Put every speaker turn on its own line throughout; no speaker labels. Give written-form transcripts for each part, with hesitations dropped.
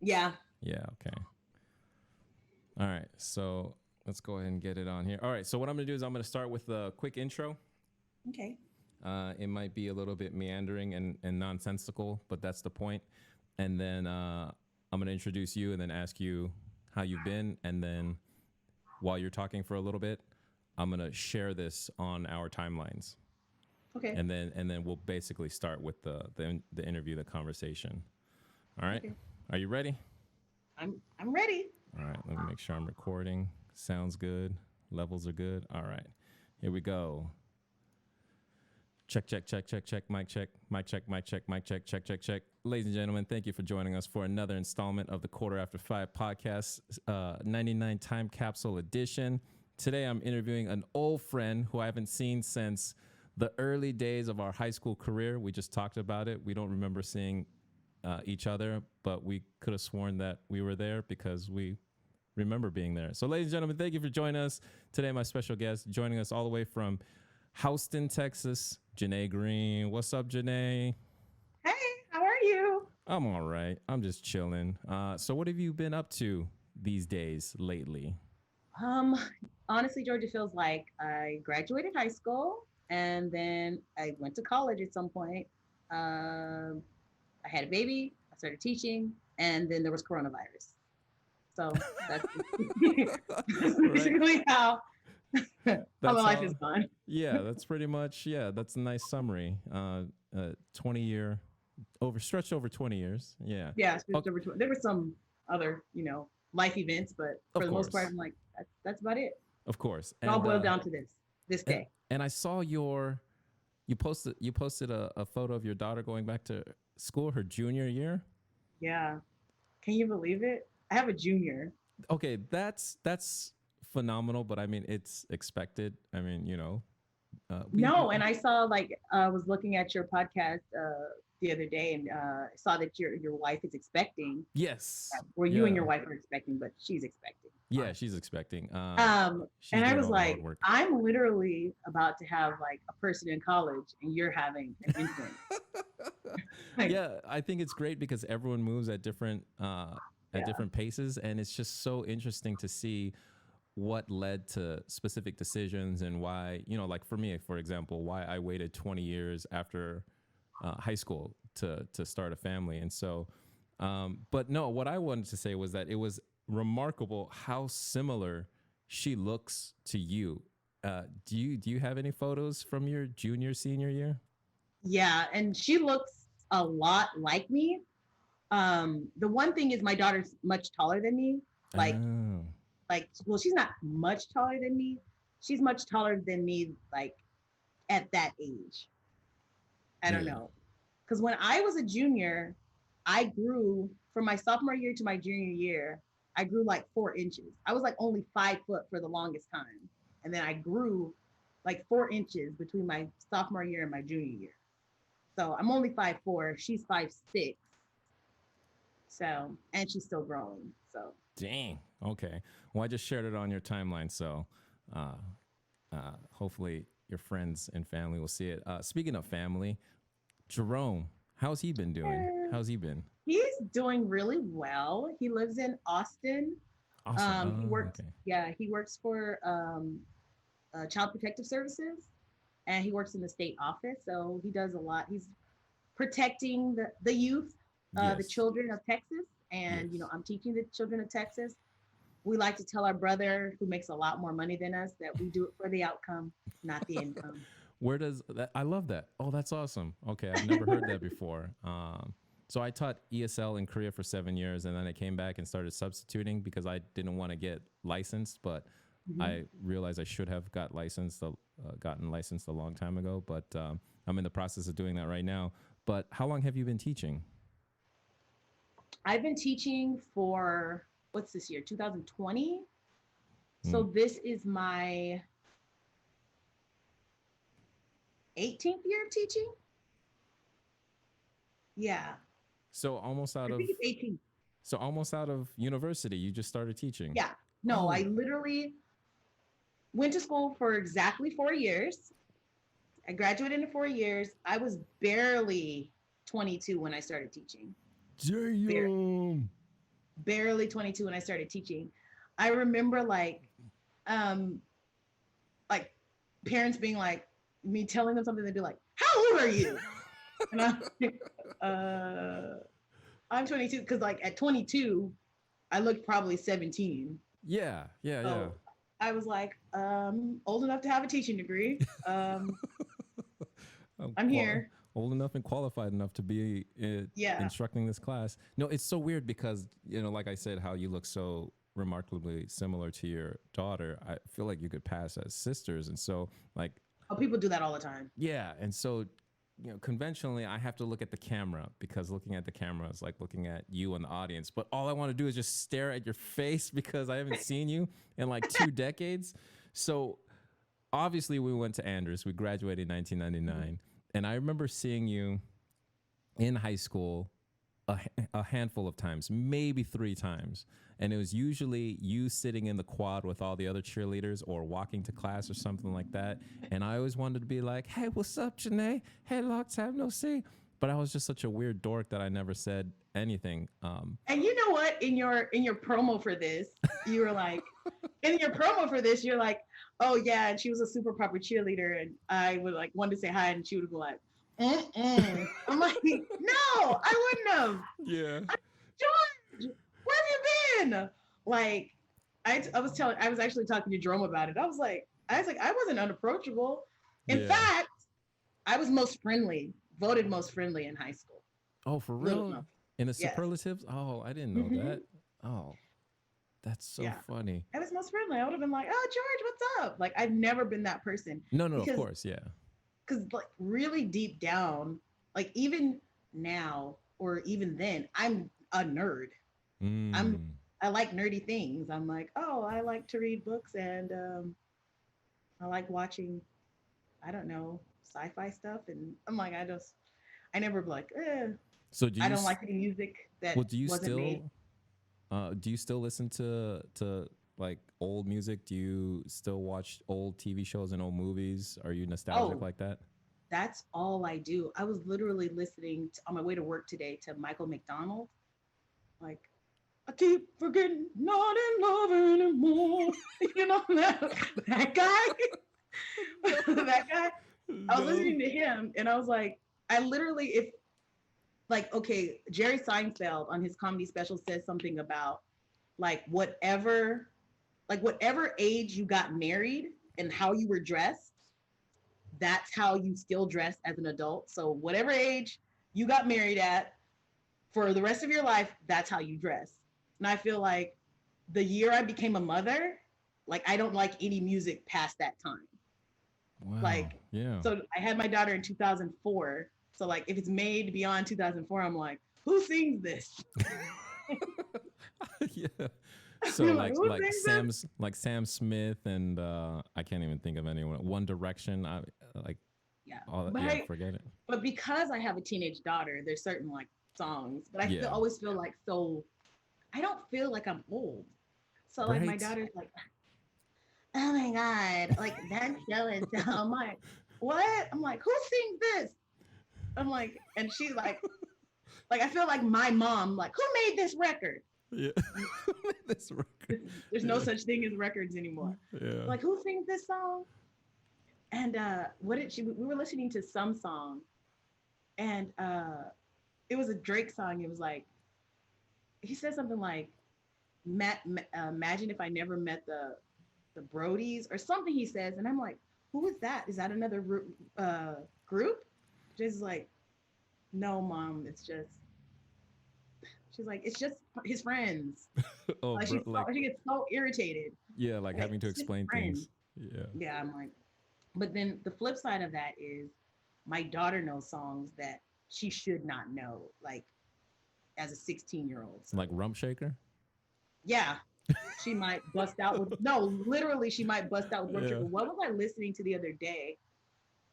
Yeah.
Yeah, okay. All right, so let's go ahead and get it on here. All right, so what I'm gonna do is I'm gonna start with a quick intro.
Okay.
It might be a little bit meandering and nonsensical, but that's the point. And then I'm gonna introduce you and then ask you how you've been, and then while you're talking for a little bit, I'm gonna share this on our timelines,
Okay.
and then we'll basically start with the interview, the conversation. All right,
Okay.
are you ready?
I'm ready.
All right, let me make sure I'm recording. Sounds good. Levels are good. All right, here we go. Check, check, check, check, check, mic check, mic check, mic check, mic check, check, check, check. Ladies and gentlemen, thank you for joining us for another installment of the Quarter After Five podcast, 99 Time Capsule Edition. Today I'm interviewing an old friend who I haven't seen since the early days of our high school career. We just talked about it. We don't remember seeing each other, but we could have sworn that we were there because we remember being there. So, ladies and gentlemen, thank you for joining us. Today, my special guest joining us all the way from Houston, Texas, Janae Green. What's up, Janae?
Hey, how are you?
I'm all right. I'm just chilling. So what have you been up to these days lately?
Um, Honestly, George, it feels like I graduated high school and then I went to college at some point. Um, I had a baby, I started teaching, and then there was coronavirus. So that's that's
Right.
basically how my
That's
life is
how.
gone.
Yeah, that's pretty much. Yeah, that's a nice summary. 20-year over stretched over 20 years. Yeah.
Yeah,
Okay,
there were some other, life events, but for
of
the most part,
course.
I'm like, that's about it.
Of course.
It all boiled down to this
And
day.
and I saw you posted a photo of your daughter going back to school her junior year.
Yeah. Can you believe it? I have a junior.
Okay, that's phenomenal, but I mean it's expected. I mean, we
No, and I saw like I was looking at your podcast the other day and saw that your wife is expecting.
yes.
Well, you and
Yeah.
your wife are expecting, but she's expecting.
Yeah, she's expecting. She's
And I
doing
was
all the hard
like,
work.
I'm literally about to have like a person in college, and you're having an infant. Like,
Yeah, I think it's great because everyone moves at
yeah,
different paces, and it's just so interesting to see what led to specific decisions and why, like for me, for example, why I waited 20 years after high school to start a family. And so, but no, what I wanted to say was that it was remarkable how similar she looks to you. Do you have any photos from your junior senior year?
yeah, and she looks a lot like me. The one thing is my daughter's much taller than me. Like,
Oh,
well, she's not much taller than me. She's much taller than me, like at that age. I don't
yeah.
know. Because when I was a junior, I grew from my sophomore year to my junior year. I grew like 4 inches. I was like only 5 foot for the longest time. And then I grew like 4 inches between my sophomore year and my junior year. So I'm only 5'4". She's 5'6". So, and she's still growing. So,
Dang. Okay. Well, I just shared it on your timeline, so uh, hopefully your friends and family will see it. Speaking of family, Jerome, how's he been doing?
eh,
How's he been?
he's doing really well. He lives in Austin.
Awesome.
He
Oh,
works,
okay.
yeah, he works for Child Protective Services, and he works in the state office. So he does a lot. He's protecting the youth, the
Yes.
children of Texas. And,
Yes.
I'm teaching the children of Texas. We like to tell our brother who makes a lot more money than us that we do it for the outcome, not the income.
Where does that? I love that. Oh, that's awesome. Okay, I've never heard that before. So I taught ESL in Korea for 7 years, and then I came back and started substituting because I didn't want to get licensed, but
Mhm.
I realized I should have gotten licensed a long time ago. But I'm in the process of doing that right now. But how long have you been teaching?
I've been teaching for what's this year, 2020. So
Mm.
this is my 18th year of teaching. Yeah,
So almost out
I
of
think it's 18.
so almost out of university, you just started teaching.
Yeah, no, I
Oh,
literally went to school for exactly 4 years. I graduated in 4 years. I was barely 22 when I started teaching. Barely.
damn.
barely 22 when I started teaching. I remember um, like parents being like, me telling them something, they'd be like, "How old are you?" And I'm like, I'm 22, because like at 22, I looked probably 17.
Yeah, yeah, yeah.
So I was like, old enough to have a teaching degree.
I'm
I'm here.
old enough and qualified enough to be
Yeah.
instructing this class. No, it's so weird because, like I said, how you look so remarkably similar to your daughter. I feel like you could pass as sisters. And so, like,
Oh, people do that all the time.
yeah. And so, conventionally, I have to look at the camera because looking at the camera is like looking at you and the audience. But all I want to do is just stare at your face because I haven't seen you in like 2 decades. So, obviously, we went to Andrews. We graduated in 1999. And I remember seeing you in high school a handful of times, maybe 3 times. And it was usually you sitting in the quad with all the other cheerleaders or walking to class or something like that. And I always wanted to be like, "Hey, what's up, Janae? Hey, long time no see." But I was just such a weird dork that I never said anything.
And you know what? In your promo for this, you were like, in your promo for this, you're like, "Oh yeah," and she was a super popular cheerleader, and I would like wanted to say hi, and she would go like, "Mm-mm." I'm like, "No, I wouldn't have."
Yeah.
George, where have you been? Like, I was actually talking to Jerome about it. I was like, I wasn't unapproachable. In
Yeah.
fact, I was most friendly, voted most friendly in high school.
Oh, for
Little
real?
known.
In the
Yes.
superlatives? Oh, I didn't know
Hmm.
that. Oh, that's so
Yeah.
funny.
I was most friendly. I would have been like, "Oh, George, what's up?" Like, I've never been that person
No, no, of
because
course. Yeah.
like really deep down, like even now or even then, I'm a nerd. I'm
Mm.
I like nerdy things. I'm like, oh, I like to read books, and I like watching, I don't know, sci-fi stuff. And I'm like, I never be like,
So
I don't like any music that
well,
wasn't made.
do you still listen to like old music? Do you still watch old TV shows and old movies? Are you nostalgic
Oh,
like that?
that's all I do. I was literally listening on my way to work today to Michael McDonald. Like, I keep forgetting not in love anymore. You know that guy? That guy? I was
No.
listening to him, and I was like, I literally, if like, okay, Jerry Seinfeld on his comedy special says something about like whatever age you got married and how you were dressed, that's how you still dress as an adult. So whatever age you got married at, for the rest of your life, that's how you dress. And I feel like the year I became a mother, like I don't like any music past that time.
Wow.
Like,
Yeah.
so I had my daughter in 2004. So like if it's made beyond 2004, I'm like, who sings this?
Yeah. So
You're like, who sings this?
Like Sam Smith and I can't even think of anyone. One Direction. I like
Yeah.
all that.
But
Yeah, forget it.
but because I have a teenage daughter, there's certain like songs, but
Yeah.
always feel like, so I don't feel like I'm old. So like my
Right.
daughter's like, oh my God, like that show is so, I'm like, what? I'm like, who sings this? I'm like, and she's like I feel like my mom, like, who made this record?
Yeah. This record.
There's no
Yeah.
such thing as records anymore.
Yeah.
Like, who sings this song? And what did she? We were listening to some song, and it was a Drake song. It was like he said something like, "Imagine if I never met the Brodies," or something. He says, and I'm like, "Who is that? Is that another group?" Just like, no, mom, it's just. She's like, it's just his friends.
Oh,
Like
bro, like
she gets so irritated.
yeah, like
Like,
having to
it's just
explain
friends.
things. Yeah.
Yeah, I'm like, but then the flip side of that is my daughter knows songs that she should not know, like as a 16-year-old. So
Like Rump Shaker.
yeah, she might bust out with no, literally she might bust out with Worship.
Yeah.
But what was I listening to the other day?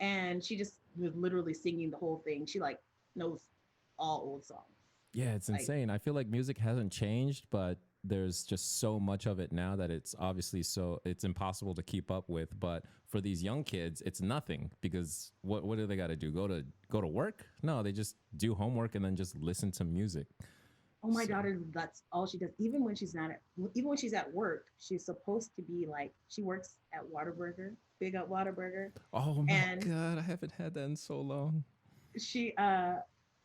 And she just was literally singing the whole thing. She like knows all old songs.
Yeah, it's
Like,
insane. I feel like music hasn't changed, but there's just so much of it now that it's obviously it's impossible to keep up with. But for these young kids, it's nothing because what do they got to do? Go to work? No, they just do homework and then just listen to music.
Oh, my
So,
daughter, that's all she does. Even when she's at work, she's supposed to be like, she works at Whataburger, Big Up Whataburger.
oh my
And
god, I haven't had that in so long.
she uh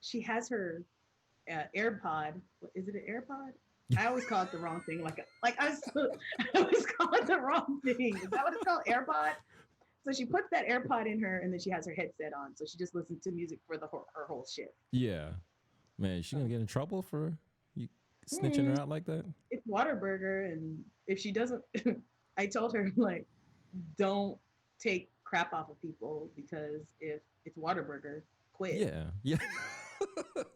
she has her AirPod. Is it an AirPod? I always call it the wrong thing. I always call it the wrong thing. Is that what it's called? AirPod? So she puts that AirPod in her and then she has her headset on. So she just listens to music for her whole shift.
Yeah, man, is she gonna
So,
get in trouble for you snitching her
mm,
out like that?
it's Whataburger. And if she doesn't, I told her, like, don't take crap off of people because if it's Whataburger, quit.
Yeah, yeah,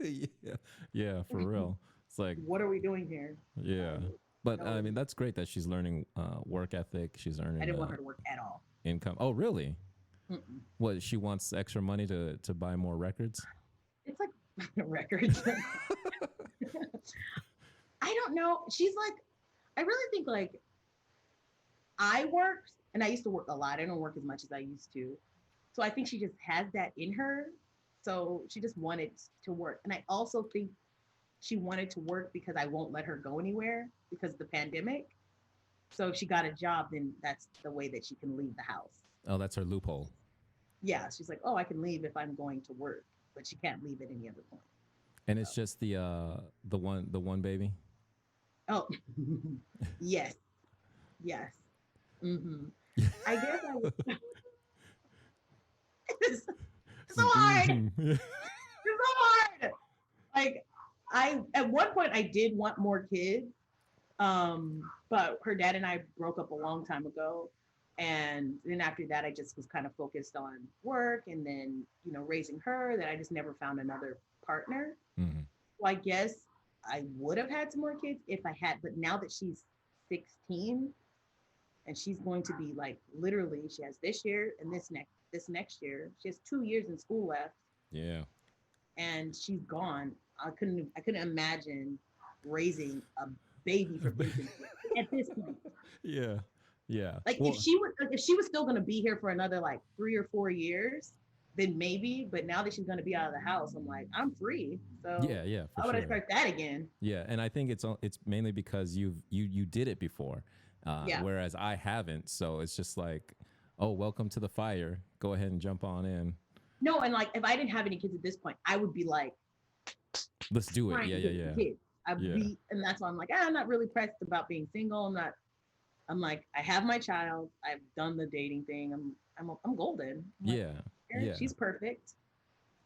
yeah, yeah, for real. It's like,
What are we doing here?
yeah,
Um,
but I
no,
mean, that's great that she's learning work ethic. She's
I
earning
didn't want her to work at all.
income. Oh, really?
Mm-mm.
What, she wants extra money to buy more records?
It's like records. I don't know. She's like, I really think like I worked and I used to work a lot. I don't work as much as I used to. So I think she just has that in her. So she just wanted to work. And I also think she wanted to work because I won't let her go anywhere because of the pandemic. So if she got a job, then that's the way that she can leave the house.
Oh, that's her loophole.
Yeah, she's like, oh, I can leave if I'm going to work, but she can't leave at any other point.
And
So,
it's just the one baby.
oh, yes, yes. Mm-hmm. I guess I was it's so hard. It's
Mhm.
so hard. Like I at one point I did want more kids. But her dad and I broke up a long time ago. And then after that, I just was kind of focused on work and then, raising her, that I just never found another partner.
Mhm.
So I guess I would have had some more kids if I had, but now that she's 16 and she's going to be like literally, she has this year and this next year. She has 2 years in school left
Yeah.
and she's gone. I couldn't imagine raising a baby from infancy at this point.
Yeah. Yeah.
Like
Well,
if she was still gonna be here for another like 3 or 4 years, then maybe. But now that she's gonna be out of the house, I'm like, I'm free. So
yeah, yeah, for
why would I
sure.
start that again?
Yeah, and I think it's mainly because you did it before,
Yeah.
whereas I haven't. So it's just like, oh, welcome to the fire. Go ahead and jump on in.
No, and like if I didn't have any kids at this point, I would be like
Let's do it.
trying
Yeah,
to
yeah,
get some
yeah,
kids. I'd
yeah,
be, and that's why I'm like, I'm not really pressed about being single. I'm like, I have my child. I've done the dating thing. I'm golden. I'm like,
yeah, yeah,
She's perfect.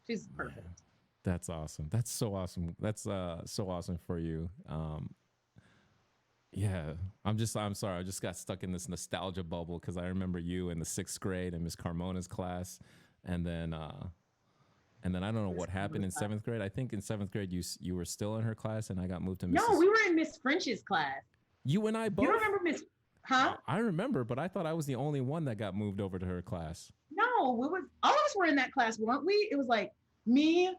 She's
yeah.
perfect.
That's awesome. That's so awesome. That's so awesome for you. Yeah, I'm sorry. I just got stuck in this nostalgia bubble because I remember you in the sixth grade in Miss Carmona's class, and then I don't know
Miss
what happened
Carmen's
in
class.
seventh grade. I think in seventh grade you were still in her class, and I got moved to
No,
Mrs.
we were in Miss French's class.
You and I
You don't
both.
remember Miss? Huh?
I remember, but I thought I was the only one that got moved over to her class.
No, we was all of us were in that class, weren't we? It was like me,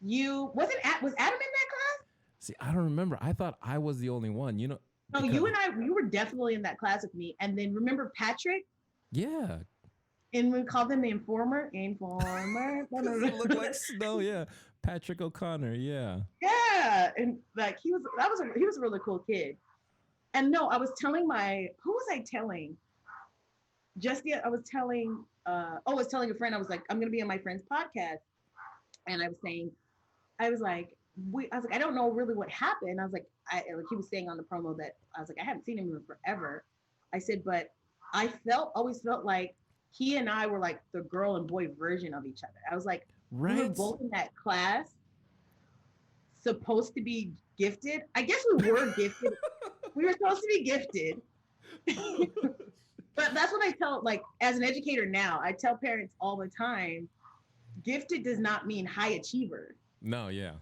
you. Was Adam in that class?
See, I don't remember. I thought I was the only one.
No,
Because
you and I. You were definitely in that class with me. And then remember Patrick?
yeah,
And we called him the informer. Informer.
because it looked like snow. Yeah, Patrick O'Connor. Yeah.
Yeah, and like he was a really cool kid. And no, who was I telling? Just yet, I was telling a friend. I was like, I'm gonna be on my friend's podcast, and I was like, I don't know really what happened. I was like he was saying on the promo that I was like, I haven't seen him in forever. I said, but always felt like he and I were like the girl and boy version of each other. I was like, we were
Right.
both in that class, supposed to be gifted. I guess we were gifted. We were supposed to be gifted. But that's what I tell, like, as an educator now, I tell parents all the time, gifted does not mean high achiever.
No. Yeah.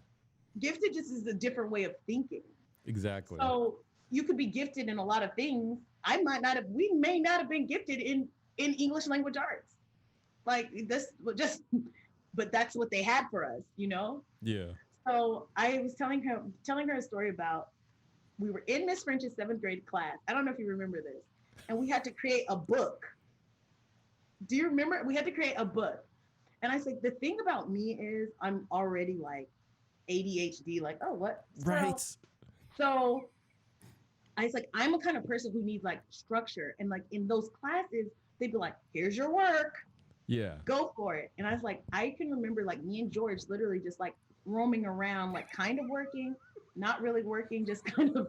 Gifted just is a different way of thinking.
Exactly.
So you could be gifted in a lot of things. We may not have been gifted in English language arts. Like this just, but that's what they had for us, you know?
Yeah.
So I was telling her a story about, we were in Miss French's seventh grade class. I don't know if you remember this. And we had to create a book. Do you remember? We had to create a book. And I said, the thing about me is I'm already like ADHD, like, oh, what?
Right.
So I was like, I'm a kind of person who needs like structure. And like in those classes, they'd be like, here's your work,
Yeah.
go for it. And I was like, I can remember like me and George literally just like roaming around, like kind of working, not really working, just kind of.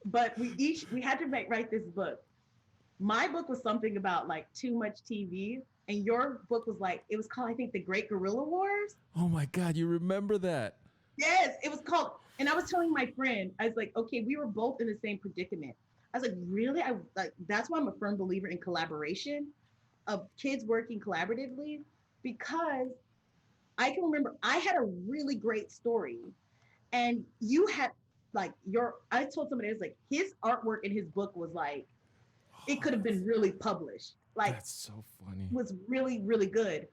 But we had to write this book. My book was something about like too much TV, and your book was like it was called, I think, The Great Guerrilla Wars.
Oh my God, you remember that?
Yes, it was called. And I was telling my friend, I was like, okay, we were both in the same predicament. I was like, really? I like that's why I'm a firm believer in collaboration, of kids working collaboratively, because I can remember I had a really great story, and you had like your. I told somebody, I was like, his artwork in his book was like it could have been really published. Like,
that's so funny.
was really really good.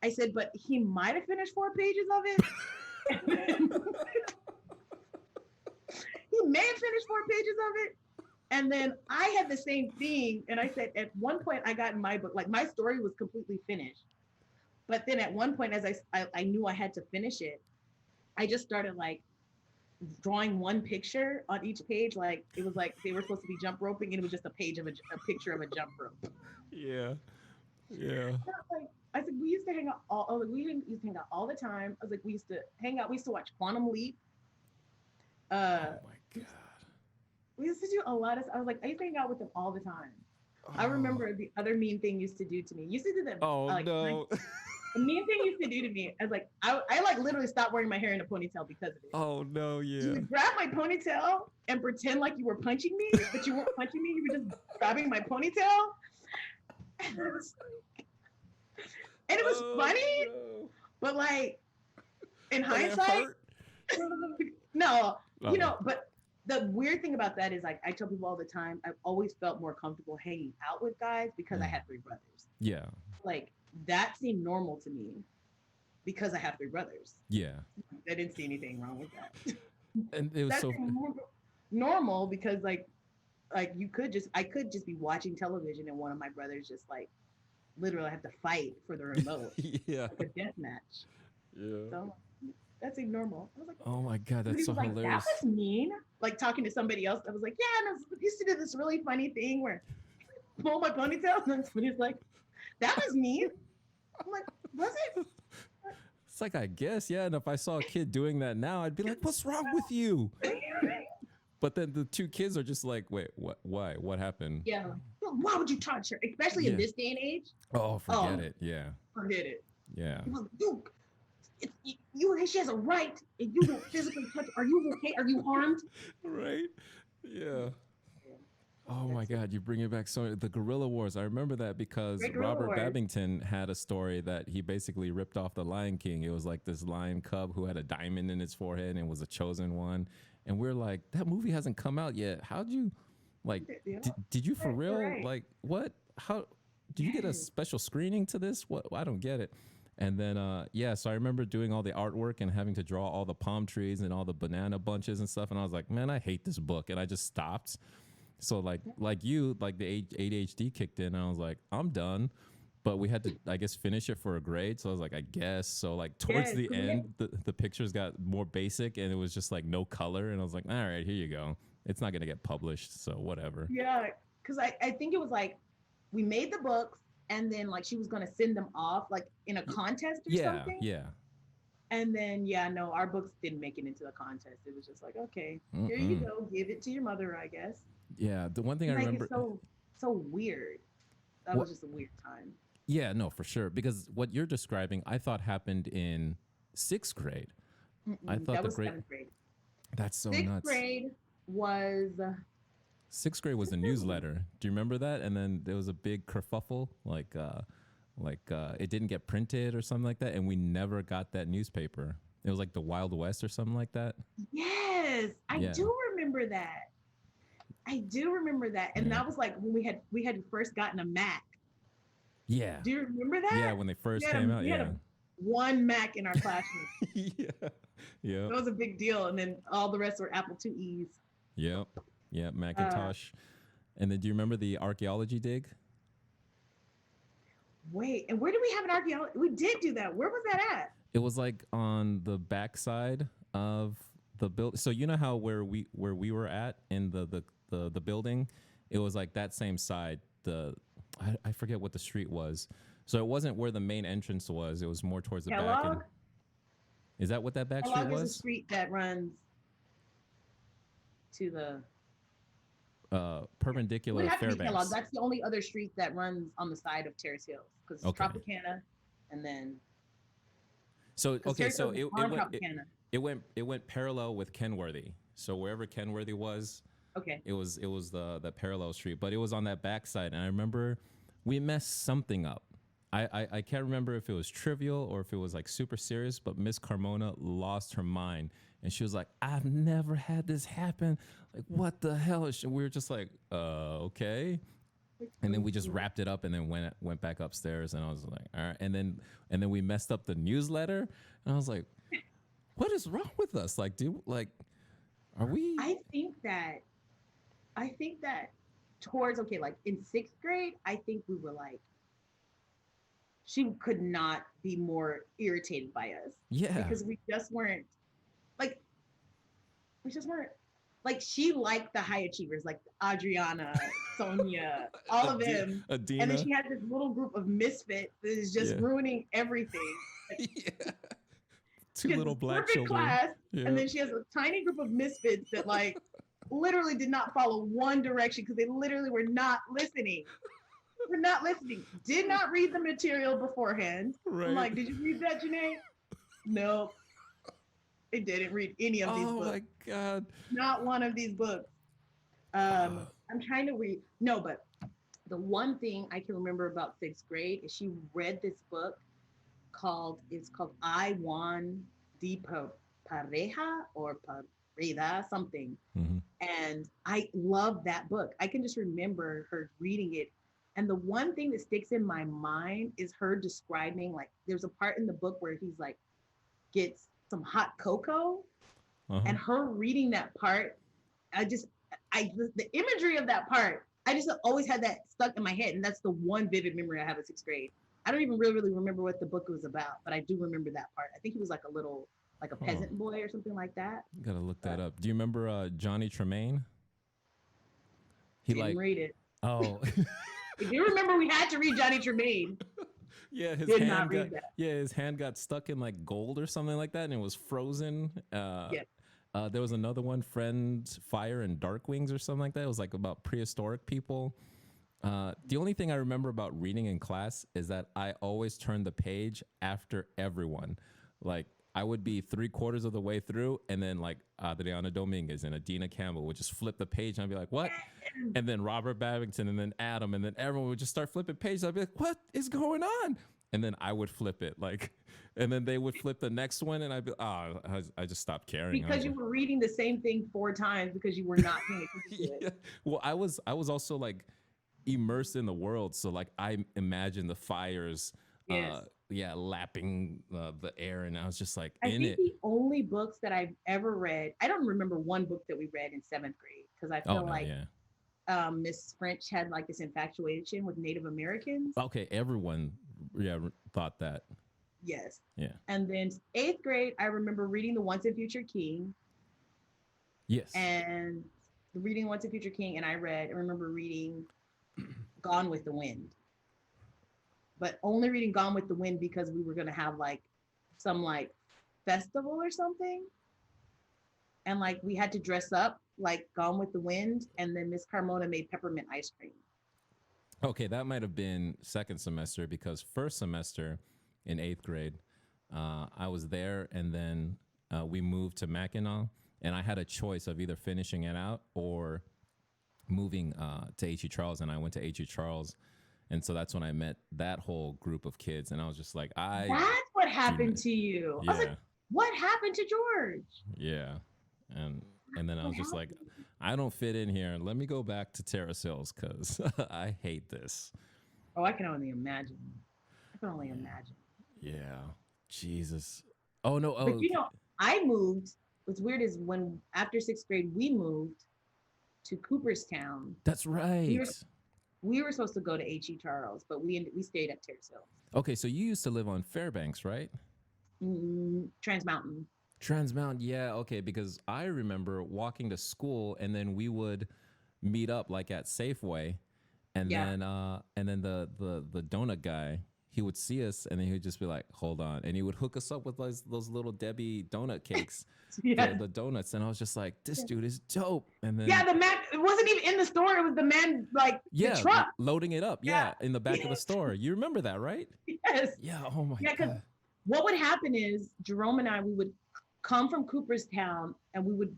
I said, but he might have finished 4 pages of it. He may have finished 4 pages of it. And then I had the same thing. And I said, at one point, I got in my book, like my story was completely finished. But then at one point, as I knew I had to finish it, I just started like drawing one picture on each page. Like it was like they were supposed to be jump roping, and it was just a page of a picture of a jump rope.
Yeah. Yeah.
Like, I said, we used to hang out we used to hang out all the time. I was like, we used to hang out. We used to watch Quantum Leap.
Oh my God.
We used to do a lot of. I was like, I used to hang out with them all the time.
Oh.
I remember the other mean thing used to do to me. Used to do that.
Oh
like,
no.
The mean thing used to do to me. I was like, I like literally stopped wearing my hair in a ponytail because of it.
Oh no, yeah.
You would grab my ponytail and pretend like you were punching me, but you weren't punching me. You were just grabbing my ponytail. And it was funny, no. But like in hindsight, no, you know, but the weird thing about that is like I tell people all the time, I've always felt more comfortable hanging out with guys because I had 3 brothers.
Yeah.
Like that seemed normal to me because I have 3 brothers.
Yeah.
I didn't see anything wrong with that.
And it was so
normal because like I could just be watching television and one of my brothers just like literally have to fight for the remote.
Yeah.
Like a death match.
Yeah.
So that seemed normal. I was like,
oh my God, that's so hilarious.
That was mean. Like talking to somebody else, I was like, yeah, and I used to do this really funny thing where I pull my ponytail, and somebody's like, that was mean. I'm like, was it?
It's like, I guess, yeah. And if I saw a kid doing that now, I'd be like, what's wrong with you? But then the 2 kids are just like, wait, what? Why? What happened?
Yeah. Why would you touch her? Especially in this day and age.
Oh, forget it. Yeah.
Forget it.
Yeah.
She has a right, and you don't physically touch her. Are you okay? Are you harmed?
Right. Yeah. Oh my God, you bring it back. So the Guerrilla Wars, I remember that because Robert Babington had a story that he basically ripped off the Lion King. It was like this lion cub who had a diamond in his forehead and was a chosen one. And we're like, that movie hasn't come out yet. How'd you, like, did you for real? Right. Like, what? How, did you get a special screening to this? What? I don't get it. And then, so I remember doing all the artwork and having to draw all the palm trees and all the banana bunches and stuff. And I was like, man, I hate this book. And I just stopped. So like you, like the ADHD kicked in, and I was like, I'm done. But we had to, I guess, finish it for a grade. So I was like, I guess. So like towards the end, the pictures got more basic, and it was just like no color. And I was like, all right, here you go. It's not going to get published, so whatever.
Yeah, because I think it was like we made the books, and then like she was going to send them off like in a contest or something.
Yeah.
And then, our books didn't make it into the contest. It was just like, okay, here you go. Give it to your mother, I guess.
Yeah, the one thing I remember.
It's so weird. That was just a weird time.
Yeah, no, for sure. Because what you're describing, I thought happened in 6th grade. I thought
that was 7th grade.
That's so
nuts. 6th grade was.
6th grade was the newsletter. Do you remember that? And then there was a big kerfuffle, like it didn't get printed or something like that, and we never got that newspaper. It was like the Wild West or something like that.
Yes, I do remember that. And that was like when we had first gotten a Mac.
Yeah.
Do you remember that?
Yeah, when they first came out.
We had one Mac in our classroom.
Yeah.
That was a big deal, and then all the rest were Apple IIe's.
Yep. Yeah, Macintosh. And then do you remember the archaeology dig?
Wait, and where did we have an archaeology? We did do that. Where was that at?
It was like on the backside of the build. So you know how where we were at in the building, it was like that same side. I forget what the street was. So it wasn't where the main entrance was. It was more towards the back. And
Kellogg.
is that what that back street
Kellogg is a
was?
street that runs to the. It would
Perpendicular
have to be Kellogg.
Fairbanks.
That's the only other street that runs on the side of Terrace Hills because it's
Okay.
Tropicana, and then
So
because
okay,
Terrace
so
Hills is on Tropicana.
it went parallel with Kenworthy. So wherever Kenworthy was,
Okay.
it was the parallel street, but it was on that backside. And I remember we messed something up. I can't remember if it was trivial or if it was like super serious, but Miss Carmona lost her mind and she was like, "I've never had this happen. Like, what the hell?" And we were just like, okay. And then we just wrapped it up and then went back upstairs and I was like, all right. And then we messed up the newsletter and I was like, what is wrong with us? Like, are we?
I think that towards okay, like in sixth grade, I think we were like she could not be more irritated by us.
Yeah.
Because like we just weren't like she liked the high achievers like Adriana, Sonia, all of them.
Adina.
And then she had this little group of misfits that is just ruining everything.
Yeah. Two little black children.
Class, and then she has a tiny group of misfits that like literally did not follow one direction because they literally were not listening. We're not listening. Did not read the material beforehand. Right. I'm like, did you read that, Janae? No. It didn't read any of these books. Oh my
God.
Not one of these books. I'm trying to read. No, but the one thing I can remember about sixth grade is she read this book called I Won de Pareja or Pareda, something. Mm-hmm. And I love that book. I can just remember her reading it. And the one thing that sticks in my mind is her describing, like, there's a part in the book where he's like, gets some hot cocoa, and her reading that part, the imagery of that part, I just always had that stuck in my head. And that's the one vivid memory I have of sixth grade. I don't even really remember what the book was about, but I do remember that part. I think he was like a peasant boy or something like that.
You gotta look that up. Do you remember Johnny Tremaine?
He didn't read it.
Oh.
If you remember, we had to read Johnny Tremaine.
Yeah, his hand got stuck in like gold or something like that, and it was frozen. There was another one, Friends, Fire, and Dark Wings or something like that. It was like about prehistoric people. The only thing I remember about reading in class is that I always turned the page after everyone. Like, I would be 3/4 of the way through, and then like Adriana Dominguez and Adina Campbell would just flip the page, and I'd be like, "What?" And then Robert Babington, and then Adam, and then everyone would just start flipping pages. I'd be like, "What is going on?" And then I would flip it, like, and then they would flip the next one, and I'd be, I just stopped caring
because you were reading the same thing 4 times because you were not paying attention to it.
Well, I was also like immersed in the world, so like I imagined the fires.
Yes.
Lapping the air, and I was just like
I think the only books that I've ever read, I don't remember one book that we read in 7th grade because I feel Miss French had like this infatuation with Native Americans.
Okay, everyone thought that.
Yes.
Yeah.
And then 8th grade, I remember reading The Once and Future King.
Yes.
And reading Once and Future King, and I remember reading Gone with the Wind. But only reading Gone with the Wind because we were going to have like some like festival or something. And like we had to dress up like Gone with the Wind. And then Miss Carmona made peppermint ice cream.
Okay, that might have been second semester because first semester in 8th grade, I was there and then we moved to Mackinac. And I had a choice of either finishing it out or moving to H.E. Charles. And I went to H.E. Charles. And so that's when I met that whole group of kids. And I was just like,
that's what happened to you. Yeah. I was like, what happened to George?
Yeah. And then I was just like, I don't fit in here. Let me go back to Terrace Hills because I hate this.
Oh, I can only imagine.
Yeah. Jesus. Oh, no. Oh.
But I moved. What's weird is when after 6th grade, we moved to Cooperstown.
That's right.
We were supposed to go to H.E. Charles, but we stayed at Terrace Hills.
Okay, so you used to live on Fairbanks, right?
Trans Mountain.
Trans Mountain, yeah, okay. Because I remember walking to school, and then we would meet up like at Safeway,
Yeah.
and then the donut guy, he would see us, and then he would just be like, "Hold on," and he would hook us up with those little Debbie donut cakes,
Yeah.
the donuts, and I was just like, "This dude is dope." And
Yeah,
then
the man, it wasn't even in the store. It was the man, like the
yeah,
truck.
loading it up,
Yeah.
yeah, in the back of the store. You remember that, right?
Yes.
Yeah. Oh my
Yeah, because
god.
what would happen is Jerome and I, we would come from Cooperstown and we would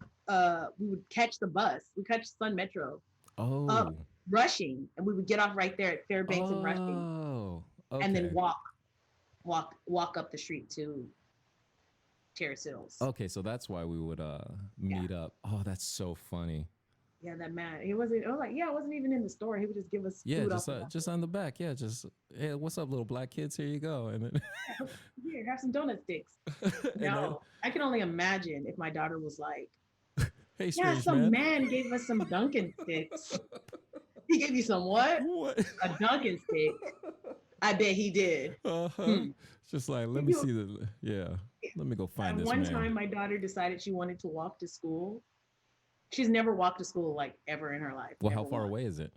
catch the bus. We catch Sun Metro up
Oh.
Rushing, and we would get off right there at Fairbanks and Rushing,
Oh.
and then
Okay.
walk up the street to Terrace Hills.
Okay, so that's why we would
Yeah.
meet up. Oh, that's so funny.
Yeah, that man. He wasn't. I was like, yeah, I wasn't even in the store. He would just give us
Yeah,
food off the back.
just on the back. Yeah, just hey, what's up, little black kids? Here you go. And then
Here, have some donut sticks.
and then
No, I can only imagine if my daughter was like,
hey,
yeah,
strange
some
man.
man gave us some Dunkin' sticks. He gave you some what?
What?
A Dunkin' stick. I bet he did.
Uh-huh.
Hmm.
Just like let me see the yeah. Let me go find
At
this
one
man.
time, my daughter decided she wanted to walk to school. She's never walked to school like ever in her life.
Well,
Never
how far
once.
away is it?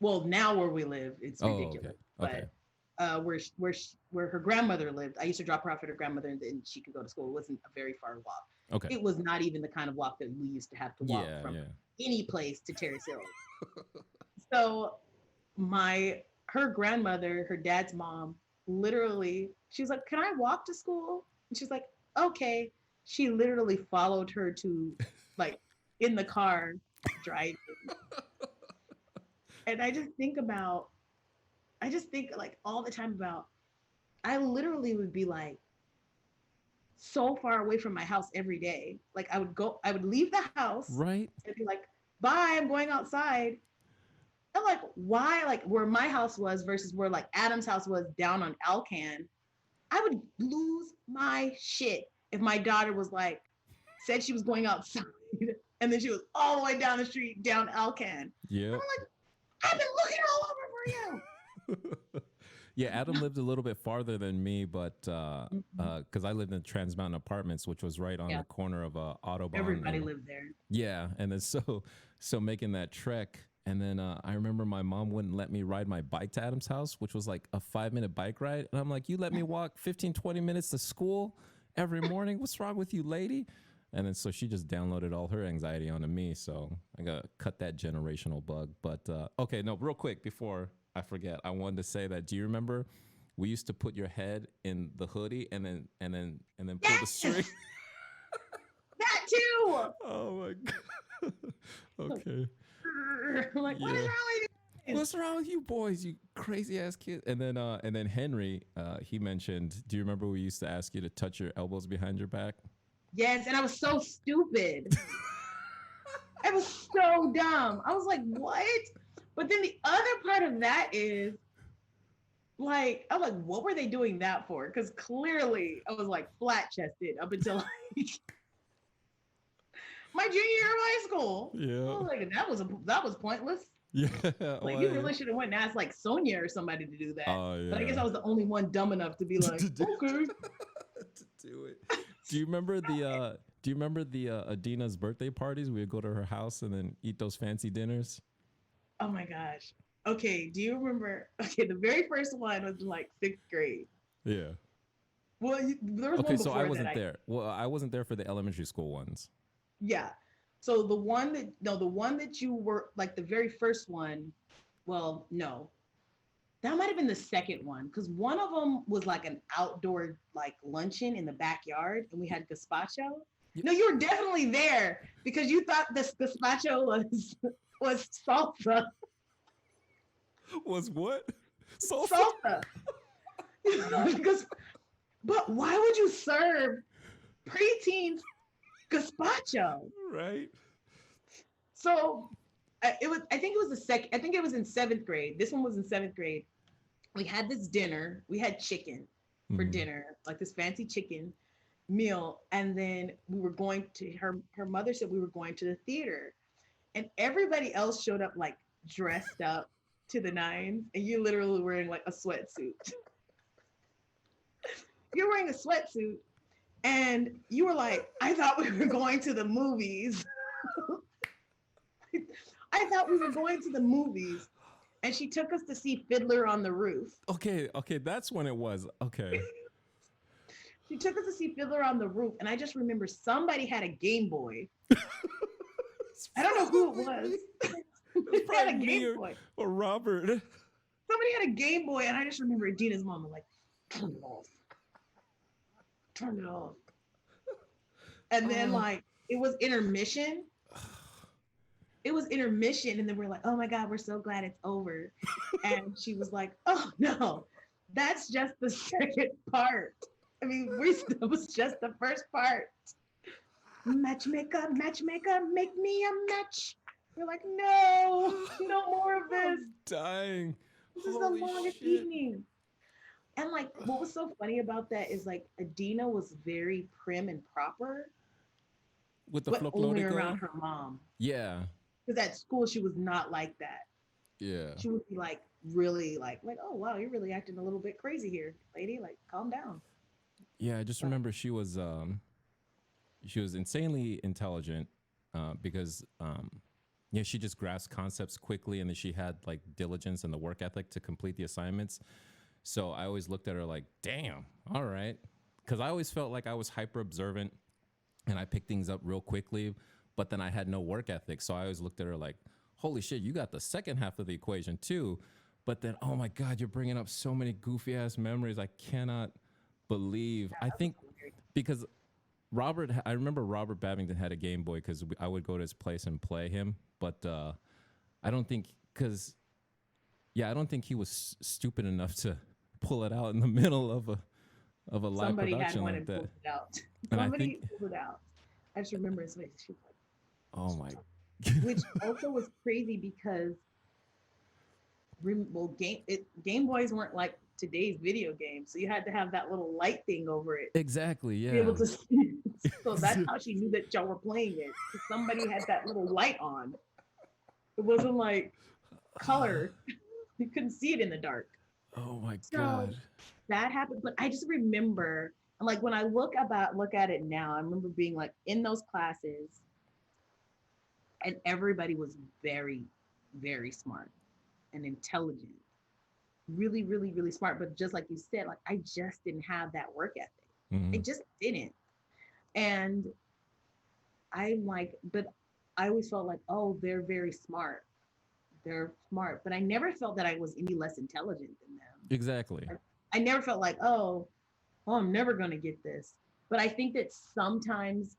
Well, now where we live, it's
Oh, okay.
ridiculous.
Okay.
But where her grandmother lived, I used to drop her off at her grandmother, and then she could go to school. It wasn't a very far walk.
Okay.
It was not even the kind of walk that we used to have to walk
Yeah,
from
yeah.
any place to Terrace Hill. So her grandmother, her dad's mom, literally, she's like, "Can I walk to school?" And she's like, "Okay." She literally followed her to, like, in the car driving. And I just think like all the time about, I literally would be like so far away from my house every day. Like I would leave the house
Right?
and be like, bye, I'm going outside. I'm like, why? Like where my house was versus where like Adam's house was down on Alcan. I would lose my shit if my daughter was like, said she was going outside and then she was all the way down the street down Alcan.
Yeah.
I'm like, I've been looking all over for you.
Yeah, Adam lived a little bit farther than me, but because I lived in Trans Mountain Apartments, which was right on
Yeah.
the corner of Autobahn.
Everybody
and-
lived there.
Yeah, and then so making that trek, and then I remember my mom wouldn't let me ride my bike to Adam's house, which was like a 5-minute bike ride, and I'm like, you let me walk 15, 20 minutes to school every morning? What's wrong with you, lady? And then so she just downloaded all her anxiety onto me, so I gotta cut that generational bug. But okay, no, real quick before I forget, I wanted to say that. Do you remember we used to put your head in the hoodie and then pull the
Yes!
string?
That too.
Oh my god. Okay.
I'm like, what is
Yeah.
wrong with you?
What's wrong with you boys, you crazy ass kids? And then Henry, he mentioned, do you remember we used to ask you to touch your elbows behind your back?
Yes, and I was so stupid. I was so dumb. I was like, what? But then the other part of that is like, I'm like, what were they doing that for? Because clearly I was like flat chested up until like my junior year of high school. I
Yeah.
was like, that was pointless.
Yeah.
Like you really should have went and asked like Sonia or somebody to do that.
Oh yeah.
But I guess I was the only one dumb enough to be like,
To do-
okay.
to do it. Do you remember the Adina's birthday parties? We would go to her house and then eat those fancy dinners.
Oh my gosh. Okay, do you remember? Okay, the very first one was in like 6th grade.
Yeah.
Well, there was
Okay,
one
so
before
I wasn't
that.
there. Well, I wasn't there for the elementary school ones.
Yeah. So the one that you were like the very first one. Well, no, that might have been the second one because one of them was like an outdoor like luncheon in the backyard, and we had gazpacho. No, you were definitely there because you thought this gazpacho was salsa.
Was what? Salsa?
Salsa. Because, but why would you serve preteens gazpacho?
Right.
So I think it was the second. I think it was in 7th grade. This one was in 7th grade. We had this dinner. We had chicken for
Mhm.
dinner, like this fancy chicken meal, and then we were going to her mother said we were going to the theater, and everybody else showed up like dressed up to the nines, and you literally wearing like a sweatsuit. you're wearing a sweatsuit and you were like, I thought we were going to the movies. I thought we were going to the movies. And she took us to see Fiddler on the Roof.
Okay, okay, that's when it was. Okay.
She took us to see Fiddler on the Roof. And I just remember somebody had a Game Boy. I don't know who it was.
It's
They had a
probably me
Game Boy.
or Robert.
Somebody had a Game Boy. And I just remember Adina's mom was like, turn it off. Turn it off. And then, like, it was intermission. It was intermission, and then we're like, oh my God, we're so glad it's over. And she was like, oh no, that's just the second part. I mean, that was just the first part. Matchmaker, matchmaker, make me a match. We're like, no, no more of this.
I'm dying.
This is the
Holy
longest
shit.
evening. And like, what was so funny about that is like, Adina was very prim and proper,
With the
but only
folklorico?
around her mom.
Yeah.
Because at school, she was not like that.
Yeah.
She would be like, really like, oh wow, you're really acting a little bit crazy here, lady. Like, calm down.
Yeah, I just remember she was insanely intelligent because yeah, she just grasped concepts quickly, and then she had like diligence and the work ethic to complete the assignments. So I always looked at her like, damn, all right. Because I always felt like I was hyper observant and I picked things up real quickly, but then I had no work ethic. So I always looked at her like, holy shit, you got the second half of the equation too. But then, oh my God, you're bringing up so many goofy ass memories. I cannot believe. I think because I remember Robert Babington had a Game Boy because I would go to his place and play him. But I don't think, I don't think he was stupid enough to pull it out in the middle of a live
Somebody had
production
one
like
and
that.
pulled it out.
And I
Somebody
think,
pulled it out. I just remember his face. She was
oh my,
like, which also was crazy because Game Boys weren't like today's video games, so you had to have that little light thing over it
exactly,
to be able
yeah.
to see. So that's how she knew that y'all were playing it. 'Cause somebody had that little light on. It wasn't like color. You couldn't see it in the dark.
Oh my
So
God.
that happened. But I just remember, like when I look at it now, I remember being like in those classes, and everybody was very, very smart and intelligent. Really, really, really smart. But just like you said, like I just didn't have that work ethic. I
Mhm.
just didn't. And I'm like, but I always felt like, oh, they're very smart. They're smart. But I never felt that I was any less intelligent than them.
Exactly.
I never felt like, oh, I'm never going to get this. But I think that sometimes,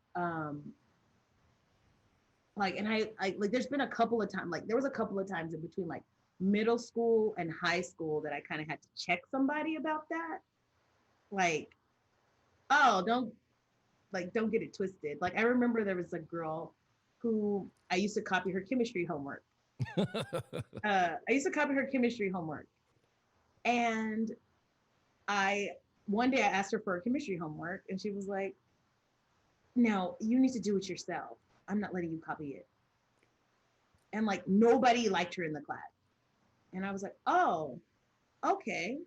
like, and I like, there's been a couple of times, like, there was a couple of times in between, like, middle school and high school that I kind of had to check somebody about that. Like, oh, don't get it twisted. Like, I remember there was a girl who I used to copy her chemistry homework. And one day I asked her for a chemistry homework, and she was like, no, you need to do it yourself. I'm not letting you copy it. And like nobody liked her in the class. And I was like, oh, okay.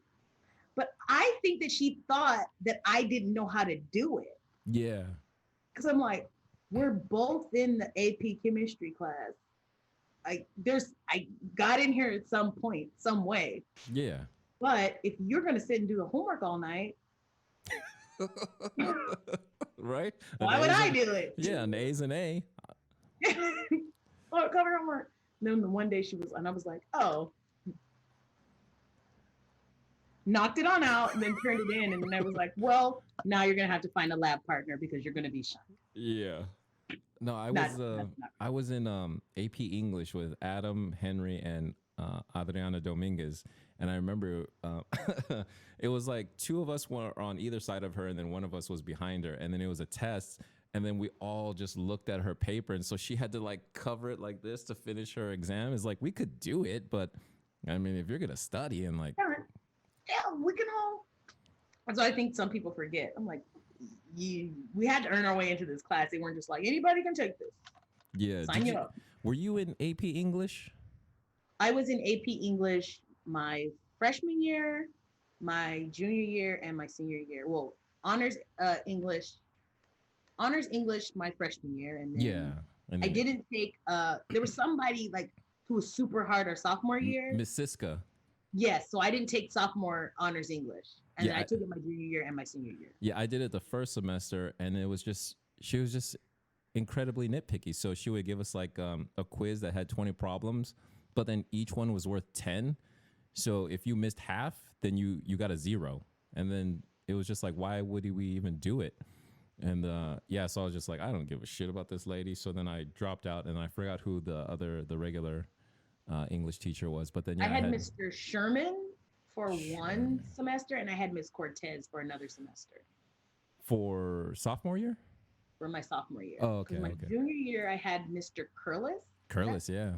But I think that she thought that I didn't know how to do it.
Yeah.
Because I'm like, we're both in the AP chemistry class. I got in here at some point, some way.
Yeah.
But if you're gonna sit and do the homework all night,
Right?
why would I do it?
Yeah, an A's an A.
Oh, cover homework. And then one day and I was like, oh. Knocked it on out and then turned it in. And then I was like, well, now you're gonna have to find a lab partner because you're gonna be shy.
Yeah. No, I was in AP English with Adam, Henry, and Adriana Dominguez, and I remember it was like two of us were on either side of her, and then one of us was behind her, and then it was a test, and then we all just looked at her paper, and so she had to like cover it like this to finish her exam. It's like we could do it, but I mean, if you're gonna study and like,
yeah, we can all. And so I think some people forget. I'm like, we had to earn our way into this class. They weren't just like anybody can take this.
yeah.
Sign you up.
Were you in AP English?
I was in AP English my freshman year, my junior year and my senior year. Well, honors English, honors English my freshman year, and
Yeah,
then
and
I
then
didn't take. There was somebody like who was super hard our sophomore year.
Miss Siska.
Yes, so I didn't take sophomore honors English, and then
Yeah,
I took it my junior year and my senior year.
yeah, I did it the first semester, and it was just she was just incredibly nitpicky. So she would give us like a quiz that had 20 problems, but then each one was worth 10. So if you missed half, then you got a zero, and then it was just like, why would we even do it? And yeah, so I was just like, I don't give a shit about this lady. So then I dropped out, and I forgot who the regular English teacher was. But then
I
yeah, I
had
had
Mr. Sherman for one
Sherman
semester, and I had Miss Cortez for another semester
for sophomore year.
for my sophomore year.
Oh, okay,
Because my
okay.
junior year, I had Mr. Curlis. That,
Curlis, yeah,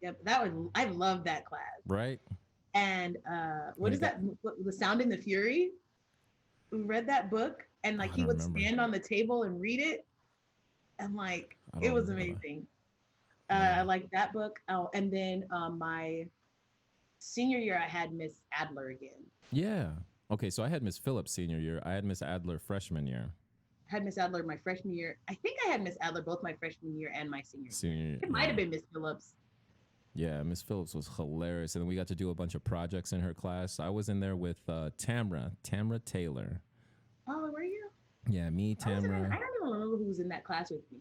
yep, that was I loved that class.
right.
And what
When he
is
got,
that? The Sound and the Fury. We read that book, and
oh,
like
I
he
don't
would
remember.
stand on the table and read it, and like
I
it
don't
was
remember that.
amazing. I
Yeah,
like that book. Oh, and then my senior year, I had Miss Adler again.
yeah. Okay, so I had Miss Phillips senior year. I had Miss Adler freshman year.
I had Miss Adler my freshman year. I think I had Miss Adler both my freshman year and my senior year.
Senior year,
It might
yeah.
have been Miss Phillips.
Yeah, Miss Phillips was hilarious, and then we got to do a bunch of projects in her class. I was in there with Tamra Taylor.
Oh, were you?
Yeah, me, Tamra.
I don't even remember who was in that class with me.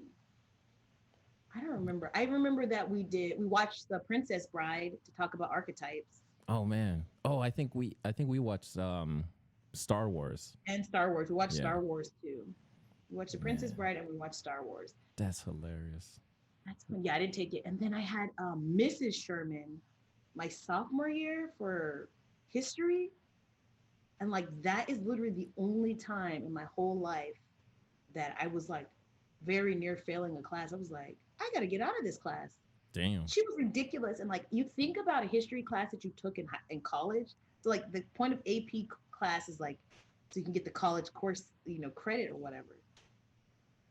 I don't remember. I remember that we watched The Princess Bride to talk about archetypes
Oh man. Oh, I think we watched Star Wars.
and Star Wars. We watched
Yeah,
Star Wars too. We watched The Princess
man,
Bride and we watched Star Wars.
that's hilarious.
That's fun. Yeah, I didn't take it. And then I had Mrs. Sherman my sophomore year for history. And like that is literally the only time in my whole life that I was like very near failing a class. I was like, I got to get out of this class.
Damn.
She was ridiculous. And like you think about a history class that you took in college. So like the point of AP class is like so you can get the college course, credit or whatever.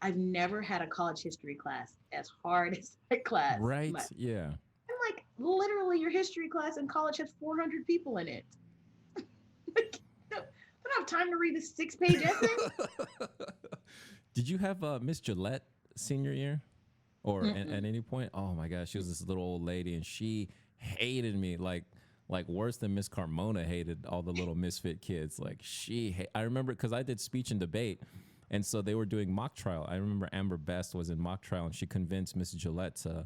I've never had a college history class as hard as that class.
Right? Yeah.
I'm like, literally, your history class in college has 400 people in it. Like, no, I don't have time to read a 6-page essay.
Did you have Miss Gillette senior year, or at
Mm-mm.
any point? Oh my gosh, she was this little old lady, and she hated me like worse than Miss Carmona hated all the little misfit kids. Like I remember because I did speech and debate, and so they were doing mock trial. I remember Amber Best was in mock trial, and she convinced Miss Gillette to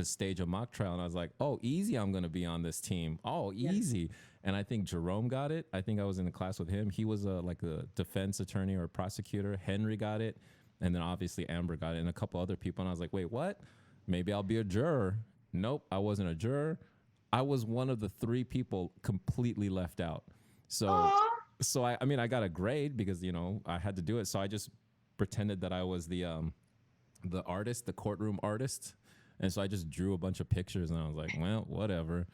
stage a mock trial, and I was like, oh, easy, I'm going to be on this team. Oh,
Yeah.
easy. And I think Jerome got it. I think I was in the class with him. He was like a defense attorney or a prosecutor. Henry got it, and then obviously Amber got it, and a couple other people. And I was like, wait, what? Maybe I'll be a juror. Nope, I wasn't a juror. I was one of the three people completely left out. So,
Aw.
I mean, I got a grade because I had to do it. So I just pretended that I was the artist, the courtroom artist, and so I just drew a bunch of pictures, and I was like, well, whatever.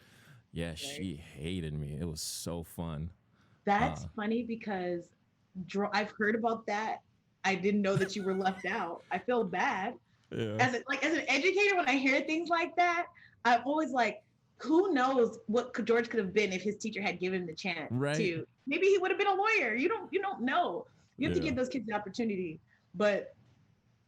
Yeah,
Right.
she hated me. It was so fun.
That's
Uh,
funny because I've heard about that. I didn't know that you were left out. I feel bad
yeah.
as an educator when I hear things like that. I'm always like, who knows what George could have been if his teacher had given him the chance
Right.
to. Maybe he would have been a lawyer. You don't know. You have to
Yeah.
give those kids the opportunity. But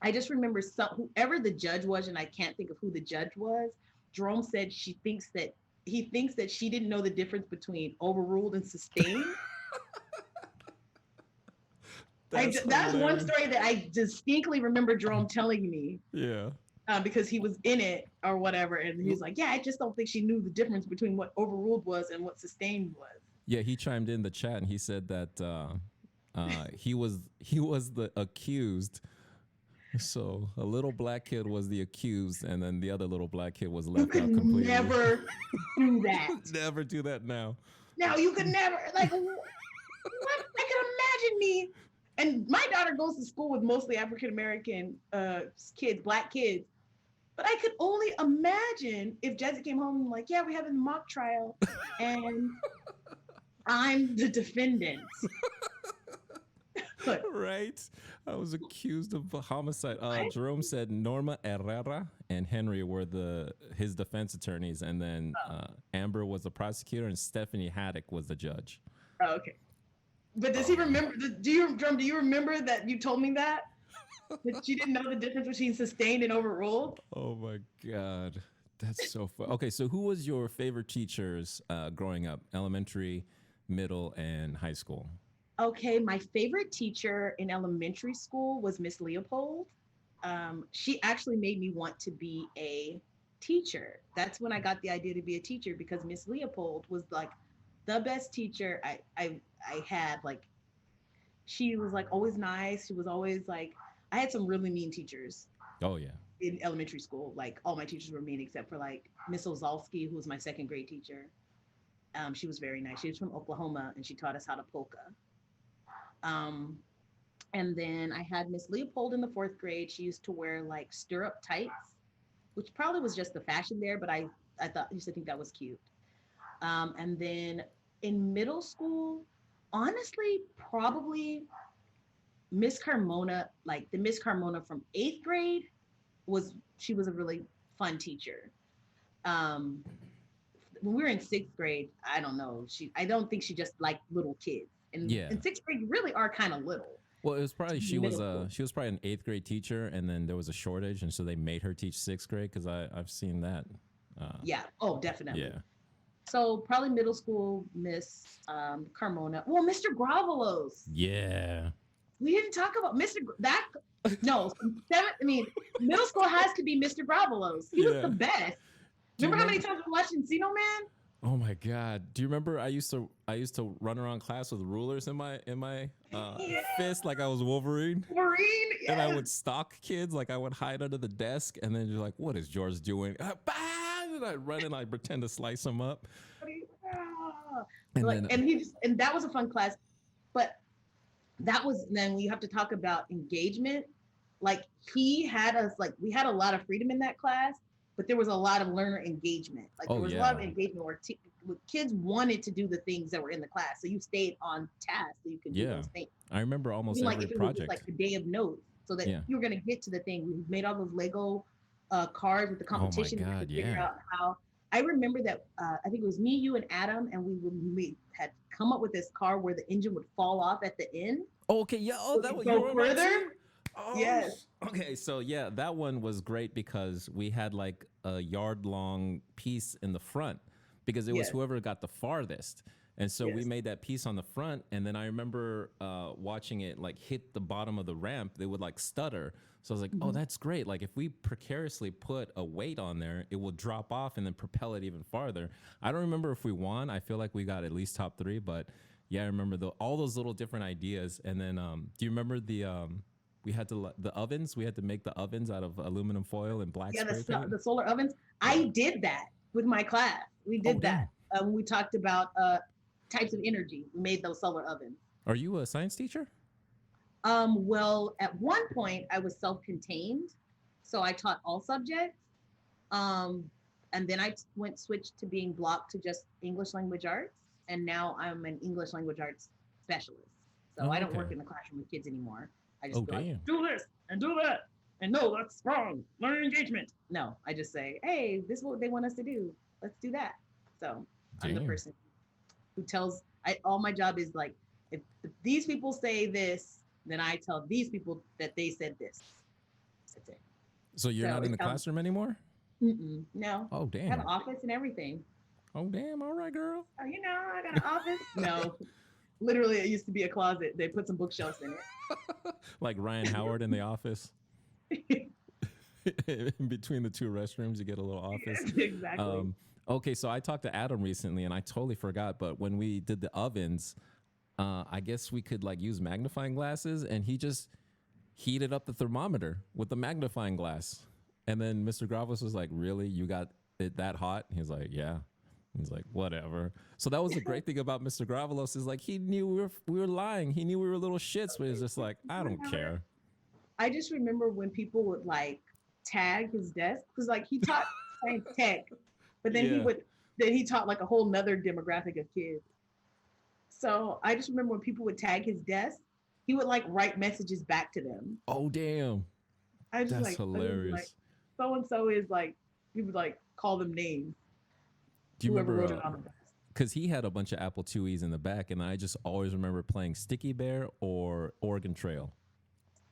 I just remember whoever the judge was, and I can't think of who the judge was. Jerome said he thinks that she didn't know the difference between overruled and sustained.
That's
That's one
hilarious.
story that I distinctly remember Jerome telling me
Yeah.
because he was in it or whatever, and he was like, "Yeah, I just don't think she knew the difference between what overruled was and what sustained was."
Yeah, he chimed in the chat and he said that he was the accused. So a little black kid was the accused, and then the other little black kid was
You
left
could
out completely.
never do that.
Never do that now.
Now you could never like. What? I can imagine me. And my daughter goes to school with mostly African American kids, black kids. But I could only imagine if Jesse came home and like, yeah, we're having a mock trial, and I'm the defendant. But
Right? I was accused of a homicide.
what?
Jerome said Norma Herrera and Henry were his defense attorneys, and then
Oh,
Amber was the prosecutor, and Stephanie Haddock was the judge.
Oh, okay. But does he
Oh,
remember? Do you remember that you told me that you didn't know the difference between sustained and overruled?
oh my God. That's so fun. Okay, so who was your favorite teachers growing up? Elementary, middle, and high school?
Okay, my favorite teacher in elementary school was Miss Leopold. She actually made me want to be a teacher. That's when I got the idea to be a teacher because Miss Leopold was like the best teacher I had. Like she was like always nice. She was always like I had some really mean teachers
Oh yeah.
in elementary school. Like all my teachers were mean except for like Miss Ozalski, who was my second grade teacher. She was very nice. She was from Oklahoma and she taught us how to polka. Um, And then I had Miss Leopold in the fourth grade. She used to wear like stirrup tights, which probably was just the fashion there, but I thought I used to think that was cute. And then in middle school, honestly, probably Miss Carmona, like the Miss Carmona from eighth grade, was she was a really fun teacher. Um, when we were in sixth grade, I don't know. I don't think she just liked little kids. And
Yeah.
in sixth grade, you really are kind of little.
Well, it was probably
Middle school.
she was probably an eighth grade teacher, and then there was a shortage, and so they made her teach sixth grade because I've seen that.
Yeah. Oh, definitely.
Yeah.
So probably middle school, Miss Carmona. Well, Mr. Grovelos.
Yeah.
We didn't talk about That no, seventh. I mean, middle school has to be Mr. Grovelos. He was
Yeah.
the best.
Do you
Remember how many
remember?
times we watched Encino Man?
Oh my God! Do you remember? I used to run around class with rulers in my
Yeah,
fist like I was Wolverine,
Maureen.
and I
Yes.
would stalk kids. Like I would hide under the desk, and then you're like, "What is George doing?" Bah! And I'd run and I pretend to slice them up,
Ah.
and
Like,
then
and that was a fun class, but that was then we have to talk about engagement. Like he had us like we had a lot of freedom in that class, but there was a lot of learner engagement. Like there
oh
was a
yeah,
lot of engagement where kids wanted to do the things that were in the class, so you stayed on task so you could do
yeah.
those things.
I remember almost
Even like
every
if it was just
project.
like the day of notes, so that
Yeah.
you were gonna get to the thing. We made all those Lego cards with the
Oh my
competition. We had to
God.
figure
Yeah.
out how. I remember that I think it was me, you, and Adam, and we had come up with this car where the engine would fall off at the end.
Oh, okay. Yeah. Oh,
So
that
you
was you
go
were on that
further.
team. Oh.
Yes.
Okay. So yeah, that one was great because we had like a yard long piece in the front because it was
Yes.
whoever got the farthest. And so we
Yes.
made that piece on the front, and then I remember watching it like hit the bottom of the ramp. They would like stutter. So I was like, "Oh,
Mhm.
that's great! Like if we precariously put a weight on there, it will drop off and then propel it even farther." I don't remember if we won. I feel like we got at least top three, but yeah, I remember all those little different ideas. And then, do you remember we had to the ovens? We had to make the ovens out of aluminum foil and black
Yeah,
spray paint.
the solar ovens. I did that with my class. We
Oh,
did that
damn!
when we talked about types of energy. We made those solar ovens.
Are you a science teacher?
Well, at one point I was self-contained, so I taught all subjects. Um, and then I went switched to being blocked to just English language arts, and now I'm an English language arts specialist. So I
Oh,
don't work
okay.
in the classroom with kids anymore. I
Oh,
just be like,
damn!
do this and do that, and no, that's wrong. Learn engagement. No, I just say, hey, this is what they want us to do. Let's do that. So I'm the
Damn!
person who tells. All my job is like, if these people say this, then I tell these people that they said this. That's it.
So you're
So
not in
it
the
sounds
classroom anymore?
no.
Oh,
I have an
damn!
office and everything.
Oh, damn! All right, girl.
Oh, I got an office. No, literally, it used to be a closet. They put some bookshelves in
Like Ryan Howard in The Office.
it.
In between the two restrooms, you get a little office.
Yes, exactly.
Okay, so I talked to Adam recently, and I totally forgot. But when we did the ovens, I guess we could like use magnifying glasses, and he just heated up the thermometer with the magnifying glass. And then Mr. Gravos was like, "Really, you got it that hot?" He's like, "Yeah." He's like, "Whatever." So that was the great thing about Mr. Gravalos is like he knew we were lying. He knew we were little shits, but he's just like, "I don't care."
I just remember when people would like tag his desk because like he taught science tech, but then
Yeah.
he taught like a whole nother demographic of kids. So I just remember when people would tag his desk, he would like write messages back to them.
Oh damn, that's
I was like,
hilarious.
so and so is like he would like call them names,
Do you
whoever
remember?
wrote it on the desk.
because he had a bunch of Apple IIes in the back, and I just always remember playing Sticky Bear or Oregon Trail.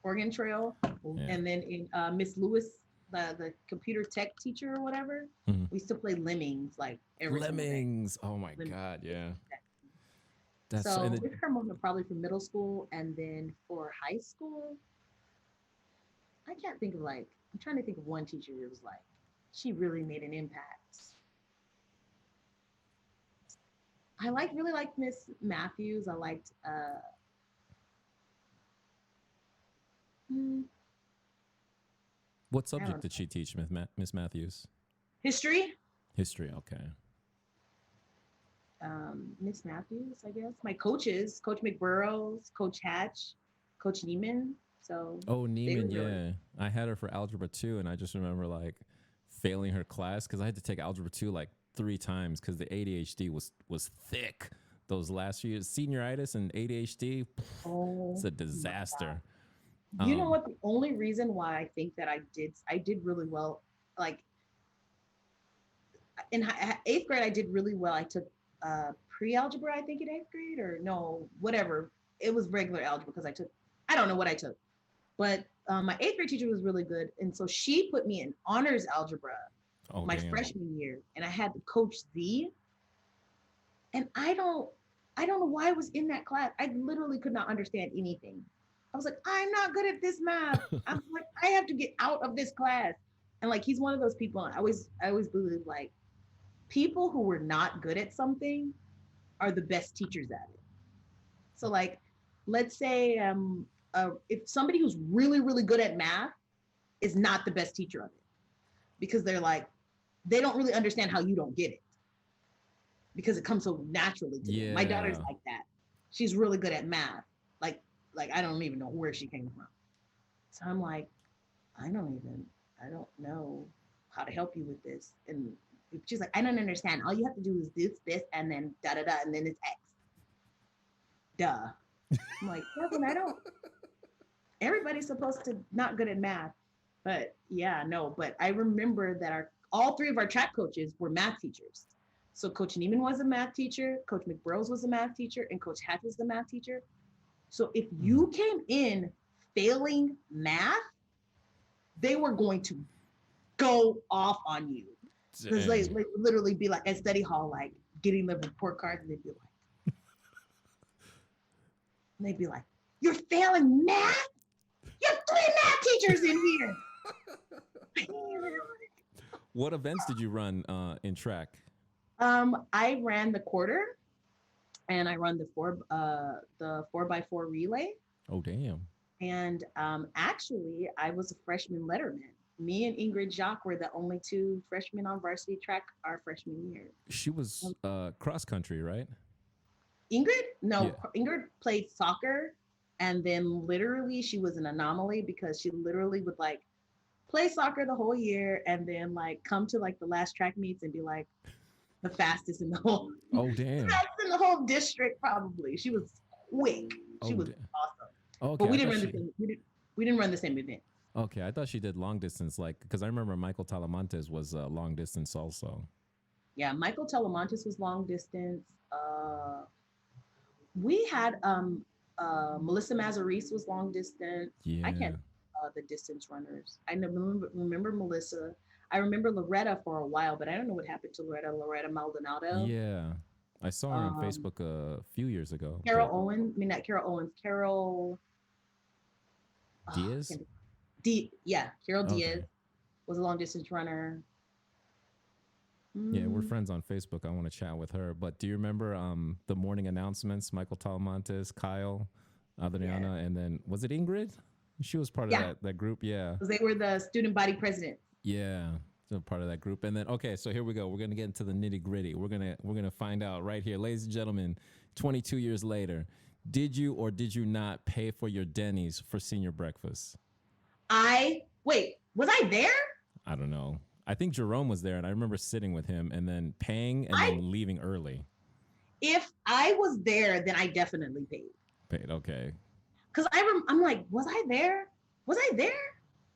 Oregon Trail,
Yeah.
and then in Miss Lewis, the computer tech teacher or whatever,
Mhm.
we used to play Lemmings like every single day.
Lemmings. Oh my
Lemmings.
god, yeah. That's and
So
the,
with Carmona, probably for middle school, and then for high school, I can't think of like I'm trying to think of one teacher that was like she really made an impact. I really liked Miss Matthews. I liked hmm,
what
I don't
subject did
know,
she teach, Miss Matthews?
history.
History. Okay.
Miss Matthews, I guess. My coaches, Coach McBurrows, Coach Hatch, Coach Neiman. So
Oh,
they were
Neiman,
really
yeah. I had her for algebra 2, and I just remember like failing her class because I had to take algebra 2 like 3 times because the ADHD was thick those last few years. Senioritis and ADHD, it's
oh
a
my God.
disaster.
You know
Um,
what? The only reason why I think that I did really well, like in eighth grade, I did really well. I took pre-algebra, I think, in eighth grade, or no, whatever. It was regular algebra because I don't know what I took, but my eighth grade teacher was really good, and so she put me in honors algebra
oh
my
damn.
freshman year, and I had Coach Z, and I don't know why I was in that class. I literally could not understand anything. I was like, I'm not good at this math. I'm like, I have to get out of this class. And like he's one of those people. I always believe like people who were not good at something are the best teachers at it. So like, let's say if somebody who's really really good at math is not the best teacher of it because they don't really understand how you don't get it because it comes so naturally to them. My daughter's
Yeah.
like that. She's really good at math. Like like I don't even know where she came from. So I'm like, I don't know how to help you with this. And she's like, I don't understand. All you have to do is this, and then da da da, and then it's X. Duh. I'm like, Kevin, I don't. Everybody's supposed to not good at math, but yeah, no. But I remember that our all three of our track coaches were math teachers. So Coach Neiman was a math teacher, Coach McBrose was a math teacher, and Coach Hatch was the math teacher. So if
Mm.
you came in failing math, they were going to go off on you. Because they would literally be like at study hall, like getting the report cards, and they'd be like, "You're failing math? You have three math teachers in here."
What events did you run in track?
I ran the quarter, and I run the 4x4 relay.
Oh damn.
And actually, I was a freshman letterman. Me and Ingrid Jacques were the only two freshmen on varsity track our freshman year.
She was cross country, right?
Ingrid?
Yeah.
No, Ingrid played soccer, and then literally she was an anomaly because she literally would like play soccer the whole year and then like come to like the last track meets and be like the fastest in the whole
Oh damn.
fastest in the whole district probably. She was quick. She
Oh
was
damn.
awesome.
Okay,
But
I
we
thought
didn't run the
she.
same we didn't run the same event.
Okay, I thought she did long distance, like because I remember Michael Talamantes was long distance also.
Yeah, Michael Telemontis was long distance. We had Melissa Mazzarese was long distance. I
Yeah.
can't the distance runners. I remember Melissa. I remember Loretta for a while, but I don't know what happened to Loretta Maldonado.
Yeah. I saw her on
Um,
Facebook a few years ago,
Carol
but
Owens. I mean, not Carol Owens. Carol. Oh,
Diaz?
Yeah, Carol
Okay.
Diaz was a long distance runner.
Yeah, we're
Mm,
friends on Facebook. I want to chat with her. But do you remember the morning announcements? Michael Talamantes, Kyle,
yeah,
Adriana, and then was it Ingrid? She was part of
yeah,
that group. Yeah.
because they were the student body presidents.
Yeah. So part of that group. And then okay, so here we go. We're gonna get into the nitty gritty. We're gonna find out right here. Ladies and gentlemen, 22 years later, did you or did you not pay for your Denny's for senior breakfast?
I wait. Was I there?
I don't know. I think Jerome was there, and I remember sitting with him and then paying and
I
then leaving early.
If I was there, then I definitely paid.
Paid. Okay.
Because I'm like, was I there? Was I there?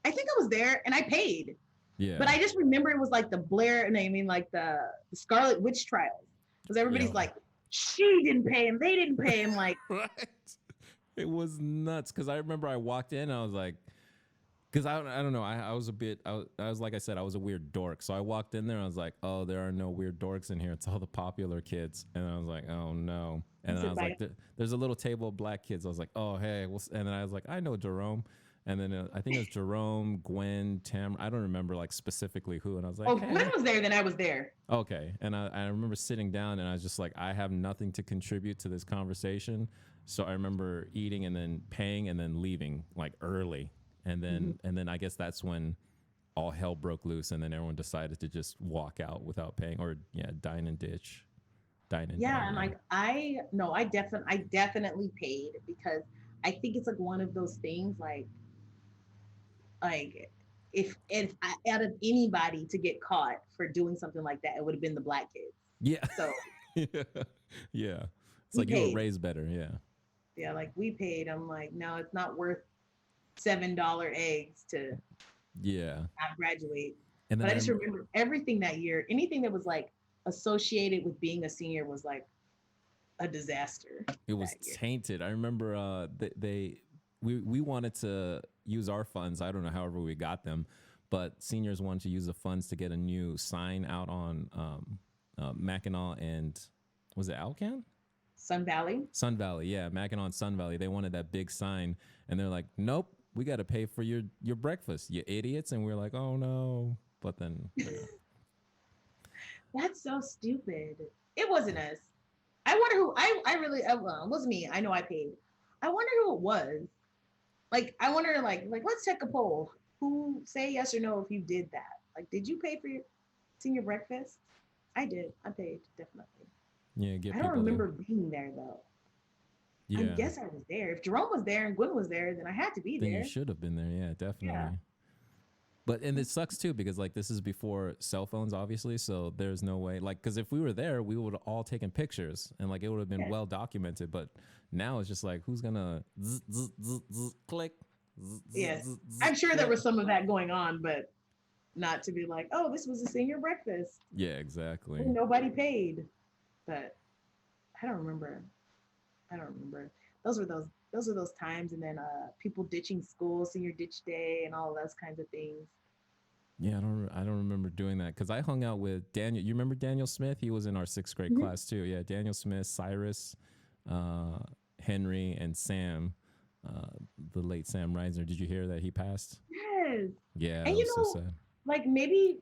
I think I was there, and I paid.
Yeah.
But I just remember it was like the Blair, and I mean like the Scarlet Witch trials. Because everybody's
Yeah.
like, she didn't pay him, they didn't pay him. Like,
Right. It was nuts because I remember I walked in and I was like, because I don't know, I was a bit, I was like I said, I was a weird dork. So I walked in there and I was like, oh, there are no weird dorks in here. It's all the popular kids. And I was like, oh no.
you
And then I
sit
was
by
like, there's a little table of black kids. I was like, oh, hey. And then I was like, I know Jerome. And then I think it was Jerome, Gwen, Tam. I don't remember like specifically who. And I was like,
oh, if Gwen
hey.
was there, then I was there.
Okay. And I remember sitting down and I was just like, I have nothing to contribute to this conversation. So I remember eating and then paying and then leaving like early. And then I guess that's when all hell broke loose and then everyone decided to just walk out without paying or yeah, dine and ditch. Dine and
Yeah,
ditch.
and
Yeah.
like I definitely paid because I think it's like one of those things like if I, out of anybody to get caught for doing something like that, it would have been the black kids.
Yeah.
So
Yeah. Yeah. It's
we
like you were
paid.
raised better. Yeah.
Yeah, like we paid. I'm like, no, it's not worth $7 eggs to
Yeah.
not graduate.
And then
But I just remember everything that year. Anything that was like associated with being a senior was like a disaster
it was
that year.
tainted. I remember we wanted to use our funds. I don't know however we got them, but seniors wanted to use the funds to get a new sign out on Mackinac and was it Alcan?
Sun Valley.
Sun Valley, yeah, Mackinac and Sun Valley. They wanted that big sign, and they're like, "Nope, we got to pay for your breakfast, you idiots!" And we're like, "Oh no!" But then,
That's so stupid. It wasn't us. I wonder who. I really. Well, it wasn't me. I know I paid. I wonder who it was. Like I wonder. Like let's take a poll. Who say yes or no if you did that? Like, did you pay for your senior breakfast? I did. I paid definitely.
yeah, get
I don't
people to,
remember being there though. I
yeah.
guess I was there. If Jerome was there and Gwen was there, then I had to be
Then you
there.
should have been there, yeah,
Yeah.
definitely. But and it sucks too because like this is before cell phones, obviously. So there's no way, like, because if we were there, we would have all taken pictures and like it would have been
Yeah.
well documented. But now it's just like who's gonna click?
Yes.
zzz,
I'm sure there
click.
was some of that going on, but not to be like, oh, this was a senior breakfast.
Yeah, exactly.
Nobody paid. But I don't remember. I don't remember. Those are those times, and then people ditching school, senior ditch day, and all those kinds of things.
Yeah, I don't remember doing that because I hung out with Daniel. You remember Daniel Smith? He was in our sixth grade
Mhm.
class too. Yeah, Daniel Smith, Cyrus, uh, Henry, and Sam, uh, the late Sam Reisner. Did you hear that he passed?
Yes.
Yeah,
And
that was so sad.
like maybe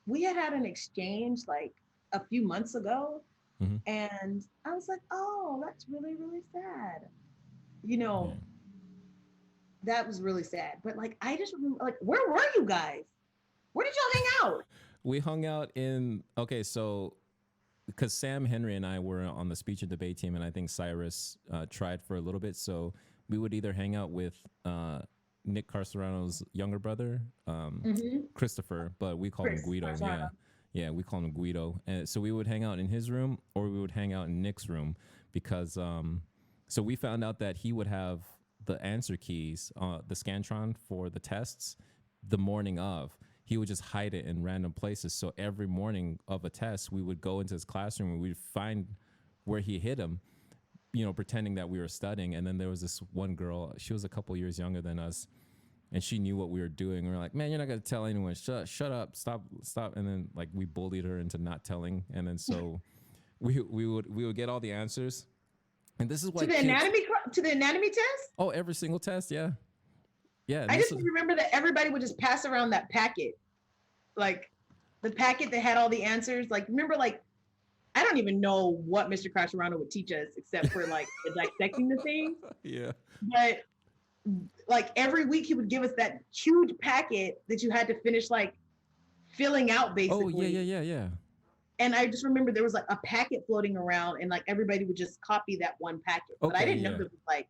we had an exchange like a few months ago,
Hmm.
and I was like, oh, that's really, really sad.
Yeah.
That was really sad. But like I just remember like where were you guys? Where did y'all hang out?
We hung out in okay, so because Sam Henry and I were on the speech and debate team, and I think Cyrus tried for a little bit, so we would either hang out with Nick Carcerano's younger brother,
Mm-hmm.
Christopher, but we call him
Chris
Guido. Yeah,
Marciano.
yeah, we call him Guido, and so we would hang out in his room, or we would hang out in Nick's room because so we found out that he would have the answer keys, the Scantron for the tests, the morning of. He would just hide it in random places. So every morning of a test, we would go into his classroom and we'd find where he hid him, pretending that we were studying. And then there was this one girl, she was a couple years younger than us, and she knew what we were doing. We were like, man, you're not going to tell anyone. Shut up, stop. And then like we bullied her into not telling. And then so we would get all the answers. And this is why kids,
To the anatomy test?
oh, every single test, yeah. Yeah, and
I
this
just
is
remember that everybody would just pass around that packet. Like the packet that had all the answers. Like remember like I don't even know what Mr. Crasherano would teach us except for like the dissecting the thing.
yeah.
But like every week he would give us that huge packet that you had to finish like filling out basically.
Oh, yeah.
And I just remember there was like a packet floating around and like everybody would just copy that one packet. But I
Okay,
didn't know
yeah.
there was like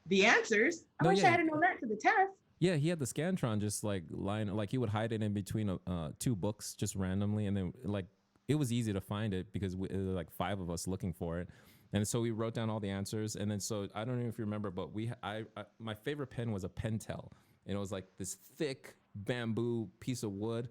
the answers. I
No,
wish
yeah.
I had known that to the test.
Yeah, he had the Scantron just like lying, like he would hide it in between two books just randomly, and then like it was easy to find it because there were like five of us looking for it, and so we wrote down all the answers, and then so I don't know if you remember, but I my favorite pen was a Pentel, and it was like this thick bamboo piece of wood,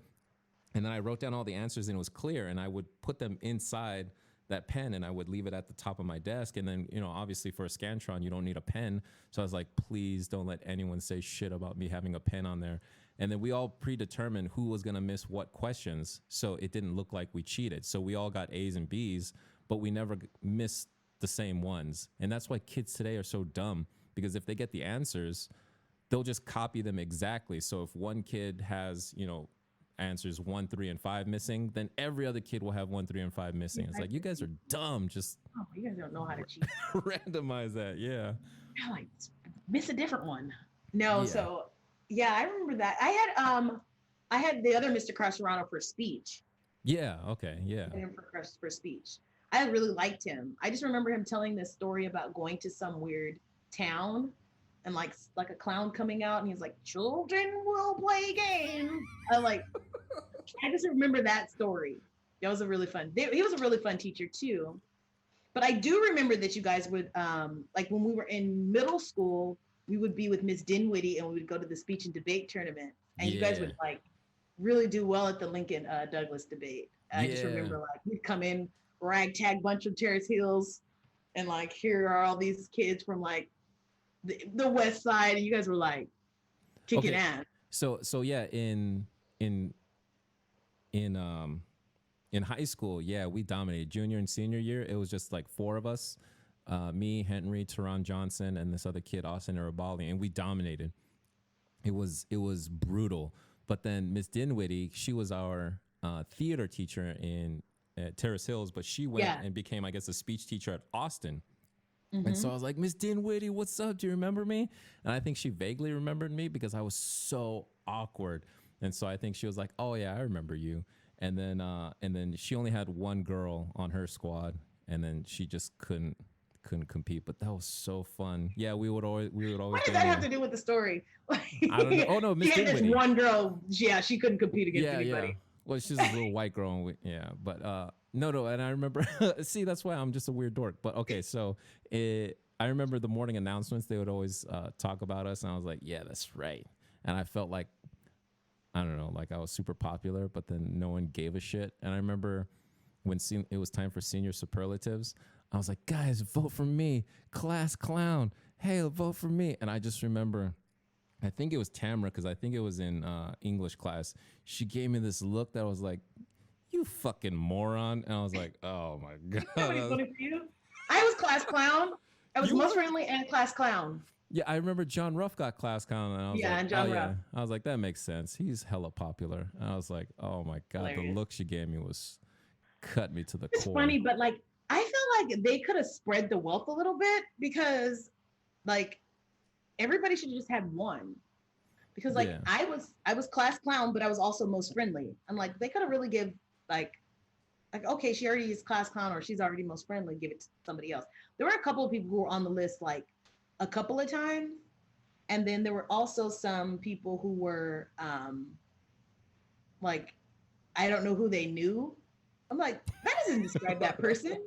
and then I wrote down all the answers, and it was clear, and I would put them inside that pen, and I would leave it at the top of my desk. And then, obviously for a Scantron, you don't need a pen. So I was like, please don't let anyone say shit about me having a pen on there. And then we all predetermined who was going to miss what questions. So it didn't look like we cheated. So we all got A's and B's, but we never missed the same ones. And that's why kids today are so dumb, because if they get the answers, they'll just copy them exactly. So if one kid has, answers 1, 3, and 5 missing, then every other kid will have 1, 3, and 5 missing. It's like, you guys are dumb. Just
you guys don't know how to cheat.
randomize that. Yeah.
Yeah, like miss a different one. No,
Yeah.
so yeah, I remember that. I had the other Mr. Carcerano for speech.
Yeah. Okay. Yeah.
I had him for speech. I really liked him. I just remember him telling this story about going to some weird town and like a clown coming out, and he's like, "Children will play games." I just remember that story. That was a really fun. He was a really fun teacher too. But I do remember that you guys would like when we were in middle school, we would be with Miss Dinwiddie and we would go to the speech and debate tournament, and you guys would like really do well at the Lincoln Douglas debate. I just remember like we'd come in ragtag bunch of Terrace Hills, and like here are all these kids from like the West Side, and you guys were like kicking ass.
So yeah, in high school, yeah, we dominated. Junior and senior year, it was just like 4 of us, me, Henry, Teron Johnson, and this other kid, Austin Arabali, and we dominated. It was brutal. But then Miss Dinwiddie, she was our theater teacher at Terrace Hills, but she went and became, I guess, a speech teacher at Austin. Mm-hmm. And so I was like, Miss Dinwiddie, what's up? Do you remember me? And I think she vaguely remembered me because I was so awkward. And so I think she was like, oh yeah, I remember you. And then she only had one girl on her squad, and then she just couldn't compete. But that was so fun. Yeah, we would always. What
does that have to do with the story?
I don't know. Oh no, Miss Dinwiddie.
This one girl. Yeah, she couldn't compete against anybody.
Yeah. Well, she's a little white girl. But no. And I remember. See, that's why I'm just a weird dork. But okay, so I remember the morning announcements. They would always talk about us, and I was like, yeah, that's right. And I felt like, I don't know, like I was super popular, but then no one gave a shit. And I remember when it was time for senior superlatives, I was like, guys, vote for me. Class clown. Hey, vote for me. And I just remember, I think it was Tamara, because I think it was in English class. She gave me this look that was like, you fucking moron. And I was like, oh my God.
Nobody voted for you. I was class clown. I was most friendly and class clown.
Yeah, I remember John Ruff got class clown, and I was like,
and John Ruff.
Yeah. I was like, that makes sense. He's hella popular. And I was like, oh my God,
Hilarious.
The look she gave me was cut me to the
core. It's funny, but like I feel like they could have spread the wealth a little bit, because like everybody should just have one. Because like I was class clown, but I was also most friendly. I'm like, they could have really give like okay, she already is class clown, or she's already most friendly, give it to somebody else. There were a couple of people who were on the list like a couple of times, and then there were also some people who were like, I don't know who they knew. I'm like, that doesn't describe that person.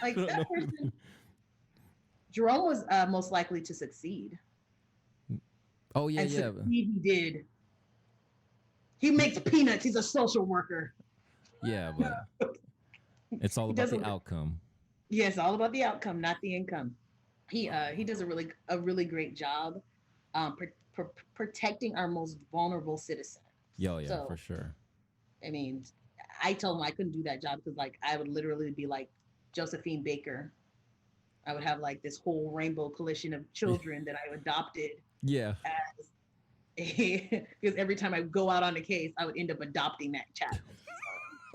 Like that person. Jerome was most likely to succeed.
Oh yeah,
and
yeah.
Succeed he did. He makes peanuts. He's a social worker.
Yeah, but it's all about the outcome.
Yes, all about the outcome, not the income. He does a really great job protecting our most vulnerable citizens.
Yeah, so, for sure.
I mean, I told him I couldn't do that job because like I would literally be like Josephine Baker. I would have like this whole rainbow coalition of children that I adopted.
Yeah.
Because every time I go out on a case, I would end up adopting that child.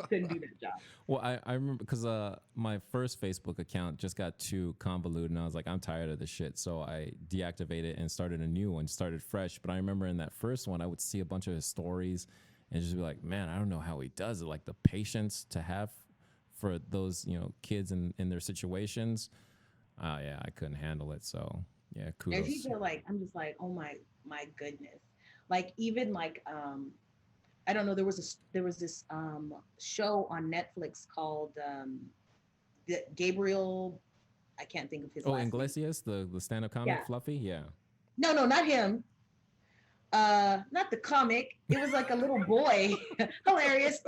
Couldn't do that job.
Well, I remember because my first Facebook account just got too convoluted, and I was like, I'm tired of this shit. So I deactivated and started a new one, started fresh. But I remember in that first one, I would see a bunch of his stories and just be like, man, I don't know how he does it. Like the patience to have for those, kids in their situations. Yeah, I couldn't handle it. So yeah, kudos.
And people like, I'm just like, oh my goodness. Like even like I don't know. There was this show on Netflix called Gabriel. I can't think of his last
Iglesias,
name.
the stand-up comic, Fluffy. Yeah.
No, not him. Not the comic. It was like a little boy. Hilarious.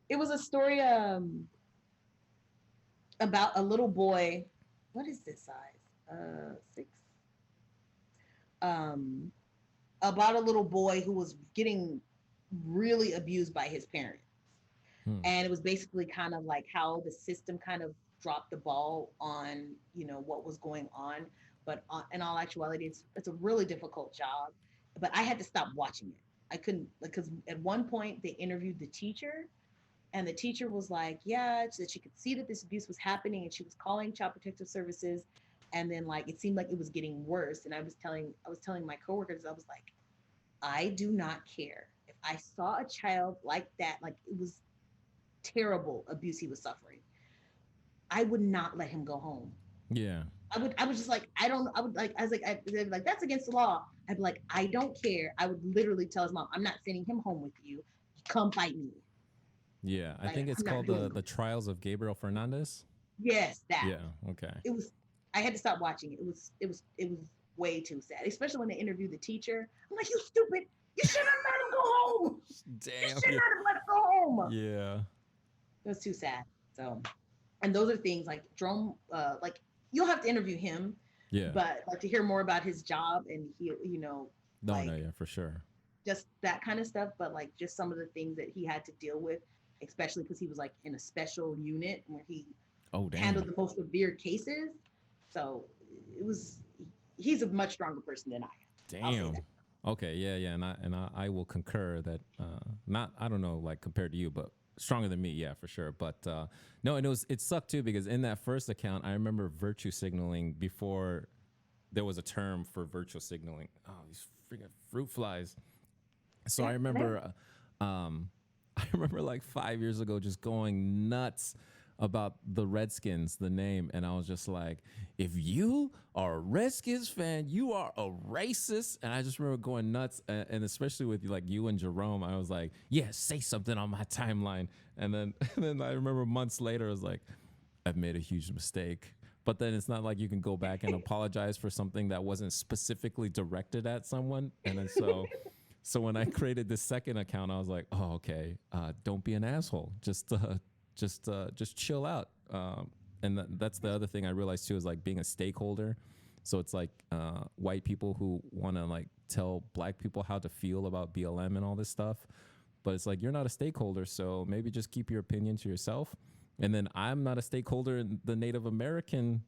It was a story. about a little boy. What is this size? 6. Um, about a little boy who was getting really abused by his parents.
Hmm.
And it was basically kind of like how the system kind of dropped the ball on, what was going on. But in all actuality, it's a really difficult job. But I had to stop watching it. I couldn't, because at one point they interviewed the teacher, and the teacher was like, yeah, so that she could see that this abuse was happening, and she was calling Child Protective Services. And then like it seemed like it was getting worse. And I was telling my coworkers, I was like, I do not care if I saw a child like that, like it was terrible abuse he was suffering. I would not let him go home.
Yeah.
I was just like, I don't, I would like, I was like, they'd be like, that's against the law. I'd be like, I don't care. I would literally tell his mom, I'm not sending him home with you. Come fight me.
Yeah. I
Like,
think it's
I'm not
called
doing
the
it.
Trials of Gabriel Fernandez.
Yes, that.
Yeah. Okay.
It was, I had to stop watching it. It was way too sad, especially when they interviewed the teacher. I'm like, you stupid. You should have let him go home. You
Damn.
should
Yeah.
not have let him go home.
Yeah.
It was too sad. So, and those are things like Jerome, like you'll have to interview him,
Yeah.
but like to hear more about his job and he,
No. No.
like
Yeah. For sure.
just that kind of stuff, but like just some of the things that he had to deal with, especially because he was like in a special unit where he
Oh
handled
damn.
the most severe cases. So it was, he's a much stronger person than I am. I'll say that.
Damn. Okay, yeah, yeah, and I will concur that not I don't know like compared to you, but stronger than me, yeah, for sure. But no, and it sucked too because in that first account, I remember virtue signaling before there was a term for virtual signaling. Oh, these freaking fruit flies. So I
Yeah,
remember, I remember like 5 years ago just going nuts about the Redskins, the name, and I was just like, if you are a Redskins fan, you are a racist. And I just remember going nuts, and especially with like you and Jerome, I was like, yeah, say something on my timeline. And then, and then I remember months later, I was like, I've made a huge mistake. But then it's not like you can go back and apologize for something that wasn't specifically directed at someone. And then so when I created this second account, I was like, oh, okay, don't be an asshole. Just chill out. And that's the other thing I realized too is like being a stakeholder. So it's like white people who want to like tell black people how to feel about BLM and all this stuff. But it's like you're not a stakeholder, so maybe just keep your opinion to yourself. And then I'm not a stakeholder in the Native American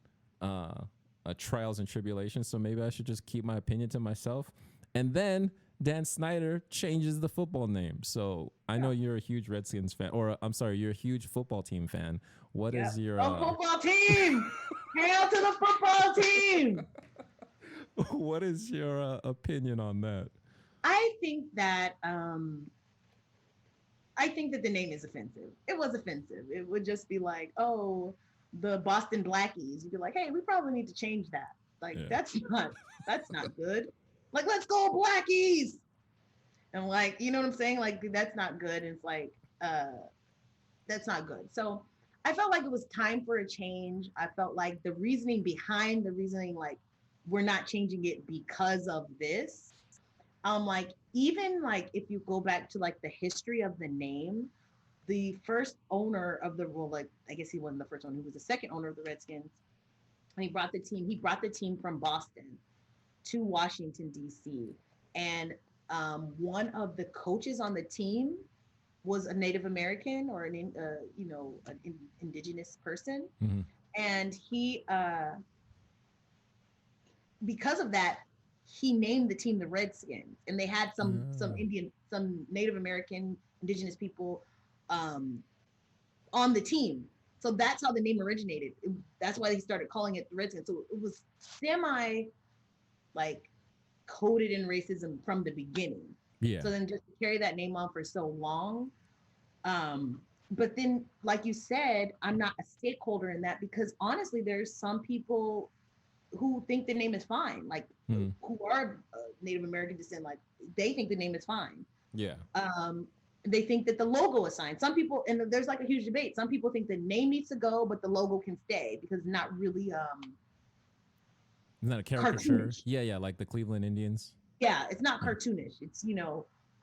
trials and tribulations, so maybe I should just keep my opinion to myself. And then Dan Snyder changes the football name. So I know
yeah,
you're a huge Redskins fan, or I'm sorry, you're a huge football team fan. What
yeah.
is your
Go football team! Hail to the football team!
what is your opinion on that?
I think that the name is offensive. It was offensive. It would just be like, oh, the Boston Blackies. You'd be like, hey, we probably need to change that. Like
Yeah,
that's not good. Like, let's go Blackies. And like, you know what I'm saying? Like that's not good. And it's like, that's not good. So I felt like it was time for a change. I felt like the reasoning behind the reasoning, like we're not changing it because of this. Like even like if you go back to like the history of the name, the first owner of the, well, like I guess he wasn't the first owner, he was the second owner of the Redskins. And he brought the team from Boston to Washington D.C. And one of the coaches on the team was a Native American or an indigenous person,
mm-hmm.
and he because of that he named the team the Redskins, and they had some Native American indigenous people um, on the team. So that's how the name originated. That's why they started calling it the Redskins. So it was semi like coded in racism from the beginning.
Yeah,
So then just to carry that name on for so long. But then, like you said, I'm not a stakeholder in that because honestly, there's some people who think the name is fine, like
mm-hmm.
who are Native American descent, like they think the name is fine.
Yeah,
They think that the logo is fine. Some people, and there's like a huge debate. Some people think the name needs to go, but the logo can stay because it's not really
isn't that a caricature?
cartoonish.
Yeah, yeah, like the Cleveland Indians.
Yeah, it's not
Yeah,
cartoonish. It's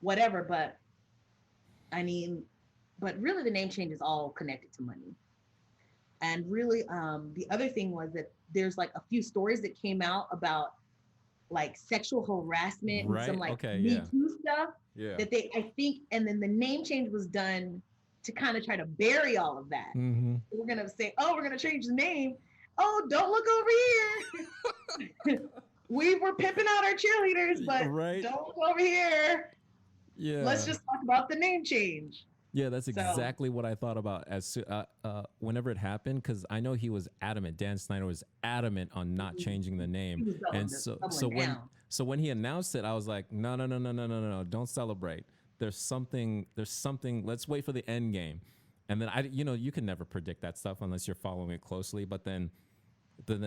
whatever. But I mean, but really, the name change is all connected to money. And really, the other thing was that there's like a few stories that came out about like sexual harassment and some
Right.
like
Okay.
Me
Yeah.
Too stuff
Yeah.
that they, I think, and then the name change was done to kind of try to bury all of that.
Mm-hmm.
We're gonna say, oh, we're gonna change the name. Oh, don't look over here. We were pimping out our cheerleaders, but
Right.
don't look over here. Let's
Yeah.
just talk about the name change.
Yeah, that's
So,
exactly what I thought about whenever it happened, because I know he was adamant. Dan Snyder was adamant on not changing the name,
he was
and
doubling down.
so when he announced it, I was like, no, no, no, no, no, no, no, no, don't celebrate. There's something. Let's wait for the end game, and then you can never predict that stuff unless you're following it closely. But then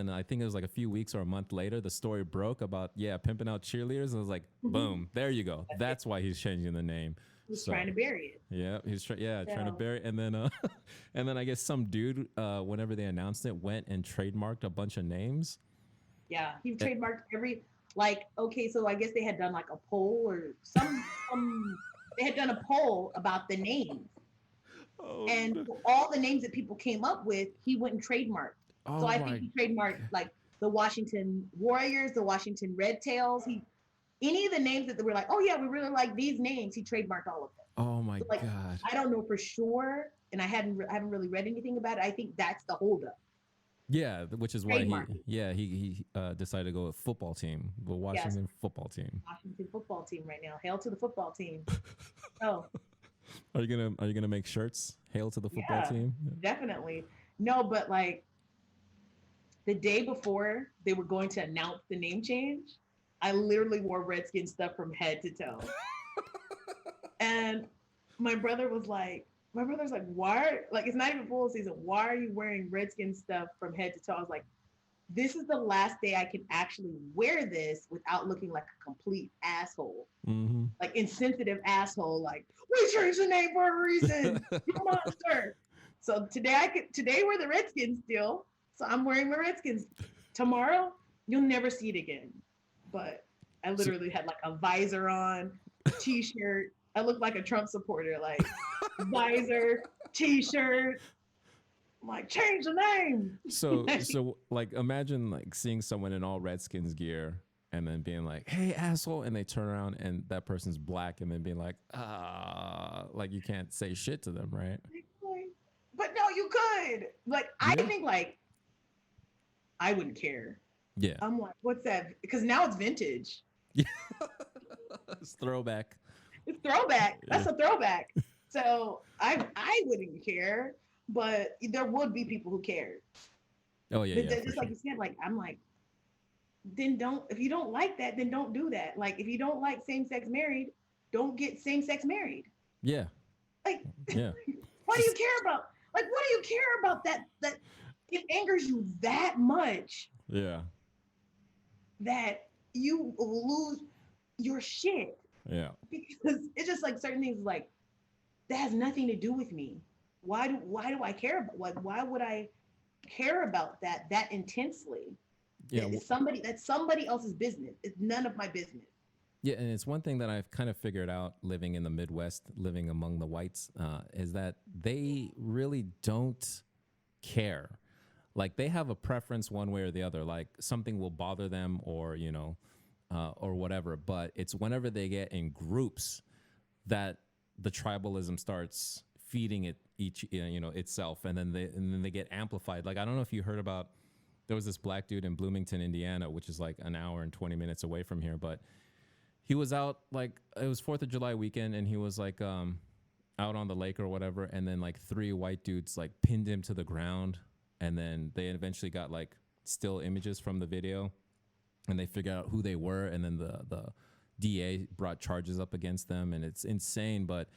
I think it was like a few weeks or a month later, the story broke about pimping out cheerleaders, and I was like, boom, there you go. That's why he's changing the name.
He was
So
trying to bury it.
yeah, trying to
So,
bury, and then and then I guess some dude, whenever they announced it, went and trademarked a bunch of names.
yeah, he
Eh,
trademarked every like. Okay, so I guess they had done like a poll or some. They had done a poll about the names,
oh,
and
no.
all the names that people came up with, he went and trademarked. So
Oh
I think
my,
he trademarked like the Washington Warriors, the Washington Red Tails. He any of the names that were like, oh yeah, we really like these names. He trademarked all of them.
oh my
So like,
God.
I don't know for sure, and I haven't really read anything about it. I think that's the holdup.
Yeah, which is why
Trademarking.
he decided to go with football team, the
Yes,
Washington football team.
Washington football team right now. Hail to the football team. Oh
Are you gonna make shirts? Hail to the football
yeah,
team.
definitely. No, but like the day before they were going to announce the name change, I literally wore Redskin stuff from head to toe. And my brother was like, my brother's like, why? Like, it's not even full season. Why are you wearing Redskin stuff from head to toe? I was like, this is the last day I can actually wear this without looking like a complete asshole,
Mm-hmm.
like insensitive asshole. Like, we changed the name for a reason. You monster. So today we're the Redskins still. So I'm wearing my Redskins. Tomorrow, you'll never see it again. But I
So,
literally had like a visor on, t-shirt. I looked like a Trump supporter, like visor, t-shirt. I'm like, change the name.
so like imagine like seeing someone in all Redskins gear and then being like, "Hey, asshole," and they turn around and that person's black, and then being like, like you can't say shit to them, right?
But no, you could. Like, I
Yeah,
think like I wouldn't care.
yeah,
I'm like, what's that? Because now it's vintage.
yeah. It's throwback.
It's throwback.
Yeah.
That's a throwback. So I wouldn't care, but there would be people who cared.
Oh yeah,
But
yeah, for
just like
sure.
you said, like I'm like, then don't. If you don't like that, then don't do that. Like if you don't like same sex married, don't get same sex married.
Yeah,
Like,
yeah,
why do you
just
care about? Like, what do you care about that it angers you that much
yeah,
that you lose your shit
yeah,
because it's just like certain things like that has nothing to do with me. Why do I care about why would I care about that intensely?
yeah.
That's somebody else's business. It's none of my business.
Yeah, and it's one thing that I've kind of figured out living in the Midwest, living among the whites, is that they really don't care. Like they have a preference one way or the other. Like something will bother them, or or whatever. But it's whenever they get in groups that the tribalism starts feeding it itself, and then they get amplified. Like I don't know if you heard about. There was this black dude in Bloomington, Indiana, which is like an hour and 20 minutes away from here, but he was out like it was 4th of July weekend, and he was like out on the lake or whatever, and then like three white dudes like pinned him to the ground, and then they eventually got like still images from the video, and they figured out who they were, and then the DA brought charges up against them, and it's insane. But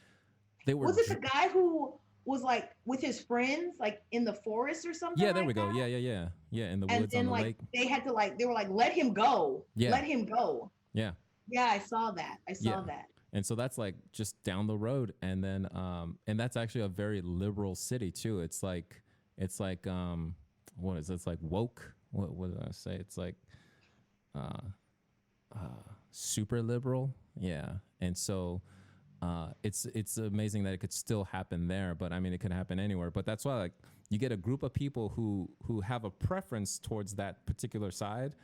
they were
Was it the guy who was like with his friends, like in the forest or something
yeah, there we
like
go,
that?
yeah, in the
And
woods on
then
the
like
lake.
they had to like they were like, let him go.
Yeah,
Let him go.
yeah,
Yeah, I saw that. I
yeah.
saw that.
And so that's like just down the road, and then and that's actually a very liberal city too. It's like what is it? It's like woke. What did I say? It's like uh super liberal. Yeah. And so It's amazing that it could still happen there, but I mean, it could happen anywhere. But that's why, like, you get a group of people who have a preference towards that particular side,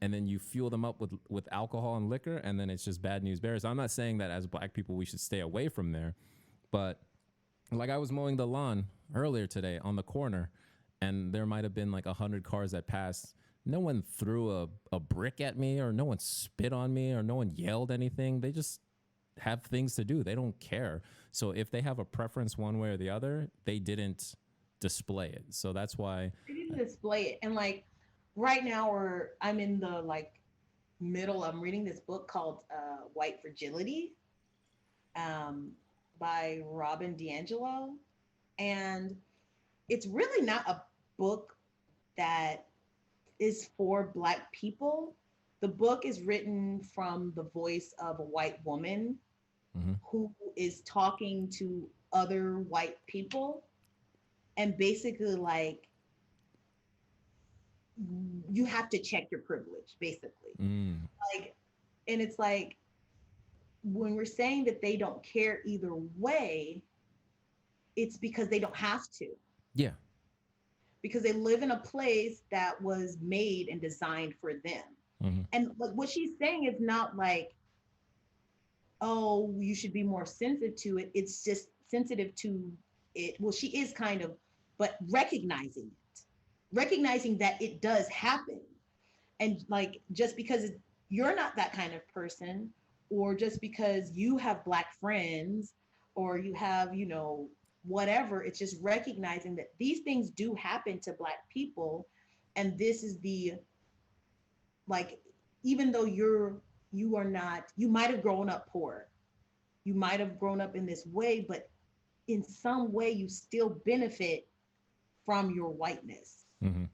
and then you fuel them up with alcohol and liquor, and then it's just bad news bears. I'm not saying that as Black people we should stay away from there, but like, I was mowing the lawn earlier today on the corner, and there might have been like 100 cars that passed. No one threw a brick at me, or no one spit on me, or no one yelled anything. They just have things to do. They don't care. So if they have a preference one way or the other, they didn't display it. So that's why
They didn't display it. And like right now, I'm in the like middle. I'm reading this book called White Fragility, um, by Robin DiAngelo, and it's really not a book that is for Black people. The book is written from the voice of a white woman
mhm.
who is talking to other white people, and basically like you have to check your privilege basically.
Mm.
Like, and it's like when we're saying that they don't care either way, it's because they don't have to,
Yeah.
because they live in a place that was made and designed for them.
Mhm.
And like what she's saying is not like, oh, you should be more sensitive to it. It's just sensitive to it. Well, she is kind of, but recognizing that it does happen. And like, just because you're not that kind of person, or just because you have Black friends, or you have, whatever, it's just recognizing that these things do happen to Black people. And this is the, like, even though you are not, you might have grown up poor, you might have grown up in this way, but in some way you still benefit from your whiteness.
Mhm.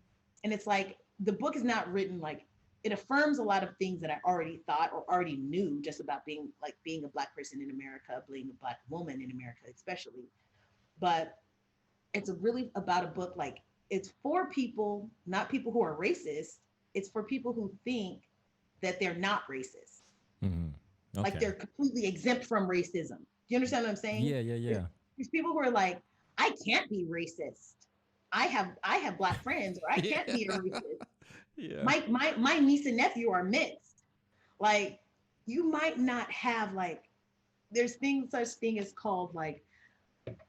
And it's like the book is not written like, it affirms a lot of things that I already thought or already knew just about being a Black person in America, being a Black woman in America especially. But it's really about a book, like, it's for people, not people who are racist, it's for people who think that they're not racist,
Mhm.
like
Okay.
they're completely exempt from racism. Do you understand what I'm saying?
Yeah, yeah,
There's,
yeah.
there's people who are like, I can't be racist. I have Black friends, or I can't
Yeah.
be a racist.
Yeah.
My niece and nephew are mixed. Like, you might not have like, there's things such thing as called like,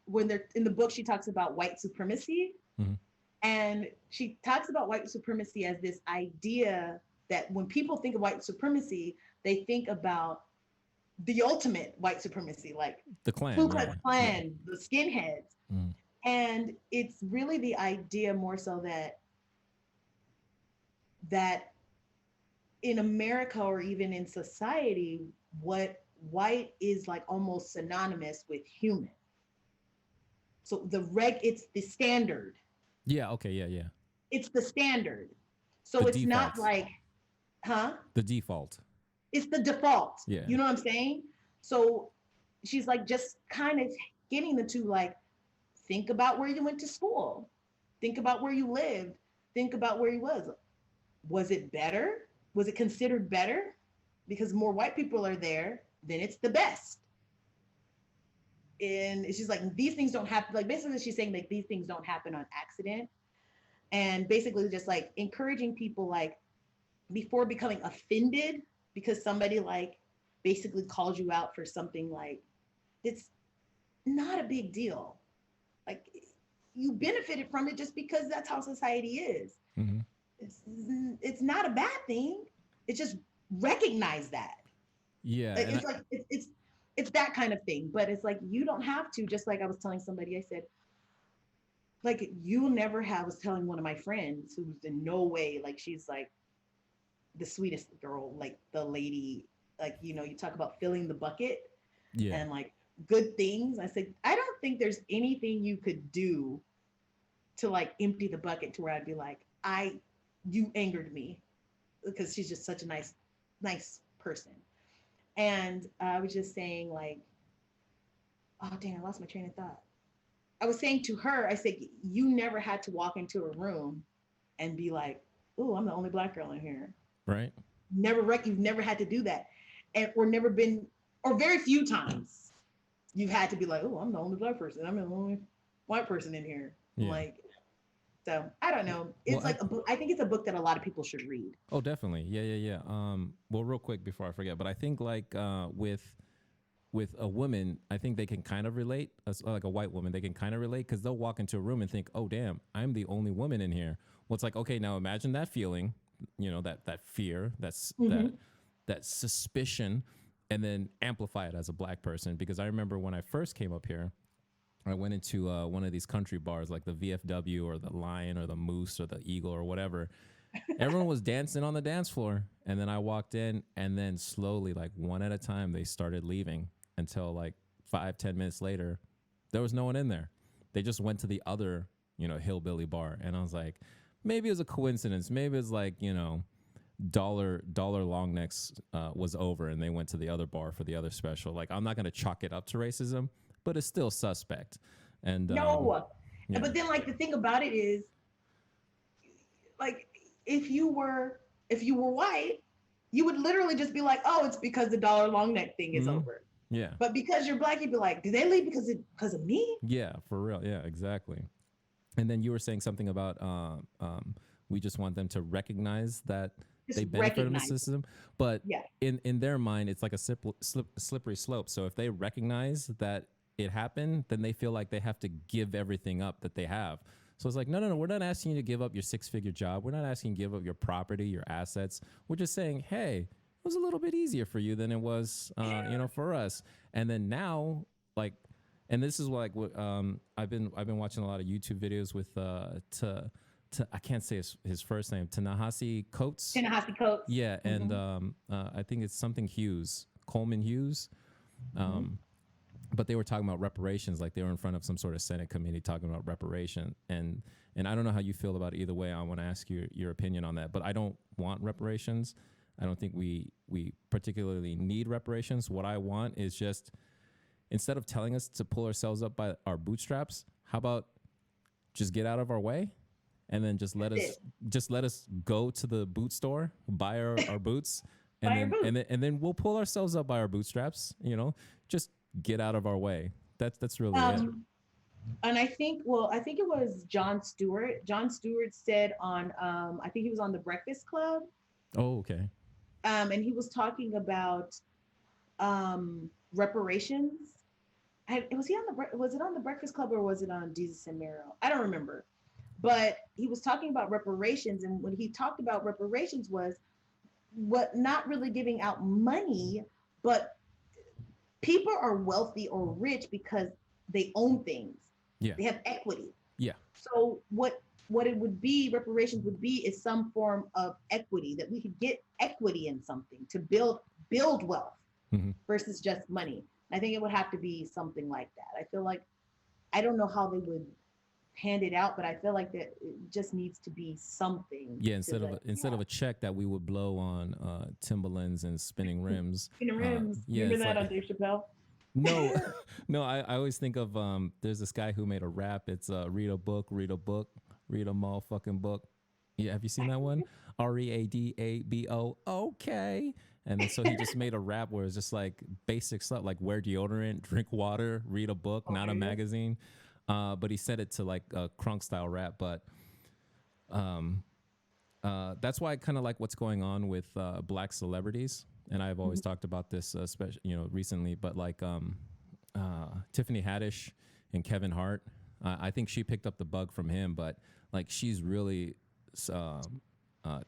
when they're in the book she talks about white supremacy,
Mhm.
and she talks about white supremacy as this idea that when people think of white supremacy, they think about the ultimate white supremacy, like
The
Ku
clan,
Klux
yeah. Yeah.
Klan, the skinheads.
Mhm.
And it's really the idea more so that in America, or even in society, what white is like almost synonymous with human. So it's the standard.
Yeah, okay, yeah, yeah.
It's the standard.
The
So it's not
default.
like, huh?
The default.
It's the default.
Yeah.
You know what I'm saying? So she's like just kind of getting the two, like, think about where you went to school. Think about where you lived. Think about where you was. Was it better? Was it considered better? Because more white people are there, then it's the best. And she's like, these things don't happen. Like, basically, she's saying like these things don't happen on accident. And basically, just like encouraging people, like, before becoming offended because somebody like basically calls you out for something, like, it's not a big deal. Like, you benefited from it just because that's how society is.
Mhm.
It's it's not a bad thing. It's just recognize that.
Yeah,
Like,
and
it's like it's that kind of thing. But it's like you don't have to. Just like I was telling somebody, I said, like, you'll never have. I was telling one of my friends who's in no way, like, she's like the sweetest girl, like the lady, like, you talk about filling the bucket
yeah.
and like good things. I said, I don't think there's anything you could do to like empty the bucket to where I'd be like, you angered me, because she's just such a nice person. And I was just saying, like, oh dang, I lost my train of thought. I was saying to her, I said, you never had to walk into a room and be like, oh, I'm the only Black girl in here.
Right.
You've never had to do that, and or never been, or very few times. you had to be like, oh, I'm the only black person. I'm the only white person in here.
Yeah.
Like, so I don't know.
Well,
It's like a book. I think it's a book that a lot of people should read.
oh, definitely. Yeah, yeah, yeah. Well, real quick before I forget, but I think like with a woman, I think they can kind of relate. Like a white woman, they can kind of relate because they'll walk into a room and think, "Oh, damn, I'm the only woman in here." Well, it's like, okay, now imagine that feeling, that fear,
Mm-hmm.
that suspicion, and then amplify it as a black person. Because I remember when I first came up here, I went into one of these country bars like the VFW or the Lion or the Moose or the Eagle or whatever. Everyone was dancing on the dance floor. And then I walked in, and then slowly, like one at a time, they started leaving until like 5, 10 minutes later, there was no one in there. They just went to the other, hillbilly bar. And I was like, maybe it was a coincidence. Maybe it's like, dollar long necks was over and they went to the other bar for the other special. Like, I'm not going to chalk it up to racism, but it's still suspect. And
No,
yeah.
but then like the thing about it is, like, if you were if you were white, you would literally just be like, oh, it's because the dollar long neck thing is
Mhm.
over.
Yeah.
But because you're black, you'd be like, did they leave because of me?
Yeah, for real. Yeah, exactly. And then you were saying something about we just want them to recognize that
Just
they benefit from the
recognize.
system, but
Yeah.
in their mind, it's like a slippery slope. So if they recognize that it happened, then they feel like they have to give everything up that they have. So it's like, no, no, no. We're not asking you to give up your 6-figure job. We're not asking you to give up your property, your assets. We're just saying, hey, it was a little bit easier for you than it was, for us. And then now, like, and this is like what I've been watching a lot of YouTube videos with I can't say his first name, Ta-Nehisi Coates.
Ta-Nehisi Coates.
Yeah, and
Mm-hmm.
I think it's something Hughes, Coleman Hughes.
Mm-hmm.
Um, but they were talking about reparations, like they were in front of some sort of Senate committee talking about reparation. And I don't know how you feel about it either way. I want to ask you your opinion on that. But I don't want reparations. I don't think we particularly need reparations. What I want is just, instead of telling us to pull ourselves up by our bootstraps, how about just get out of our way, and then
That's it.
just let us go to the boot store, buy our boots, and
Buy your
then
boots.
we'll pull ourselves up by our bootstraps. Just get out of our way. That's really it.
Um, and I think it was Jon Stewart. Jon Stewart said on, I think he was on the Breakfast Club,
Oh, okay.
and he was talking about reparations. Was he on was it on the Breakfast Club or was it on Jesus and Mero? I don't remember. But he was talking about reparations, and when he talked about reparations was what not really giving out money, but people are wealthy or rich because they own things.
Yeah.
They have equity.
Yeah.
So what it would be, reparations would be, is some form of equity, that we could get equity in something to build wealth
Mm-hmm.
versus just money. I think it would have to be something like that. I feel like, I don't know how they would hand it out, but I feel like that it just needs to be something
Yeah.
to like,
Instead of a check that we would blow on Timberlands and spinning rims.
in the rims.
Yeah.
Remember
It's
that
like,
on Dave Chappelle?
no, no. I always think of there's this guy who made a rap. It's read a book, read a book, read a motherfucking book. Yeah, have you seen that one? READABO. Okay. And then so he just made a rap where it's just like basic stuff, like wear deodorant, drink water, read a book, not a
Okay.
magazine. But he said it to like a crunk style rap. But um, that's why I kind of like what's going on with black celebrities. And I've always talked about this, especially recently. But like Tiffany Haddish and Kevin Hart, I think she picked up the bug from him. But like she's really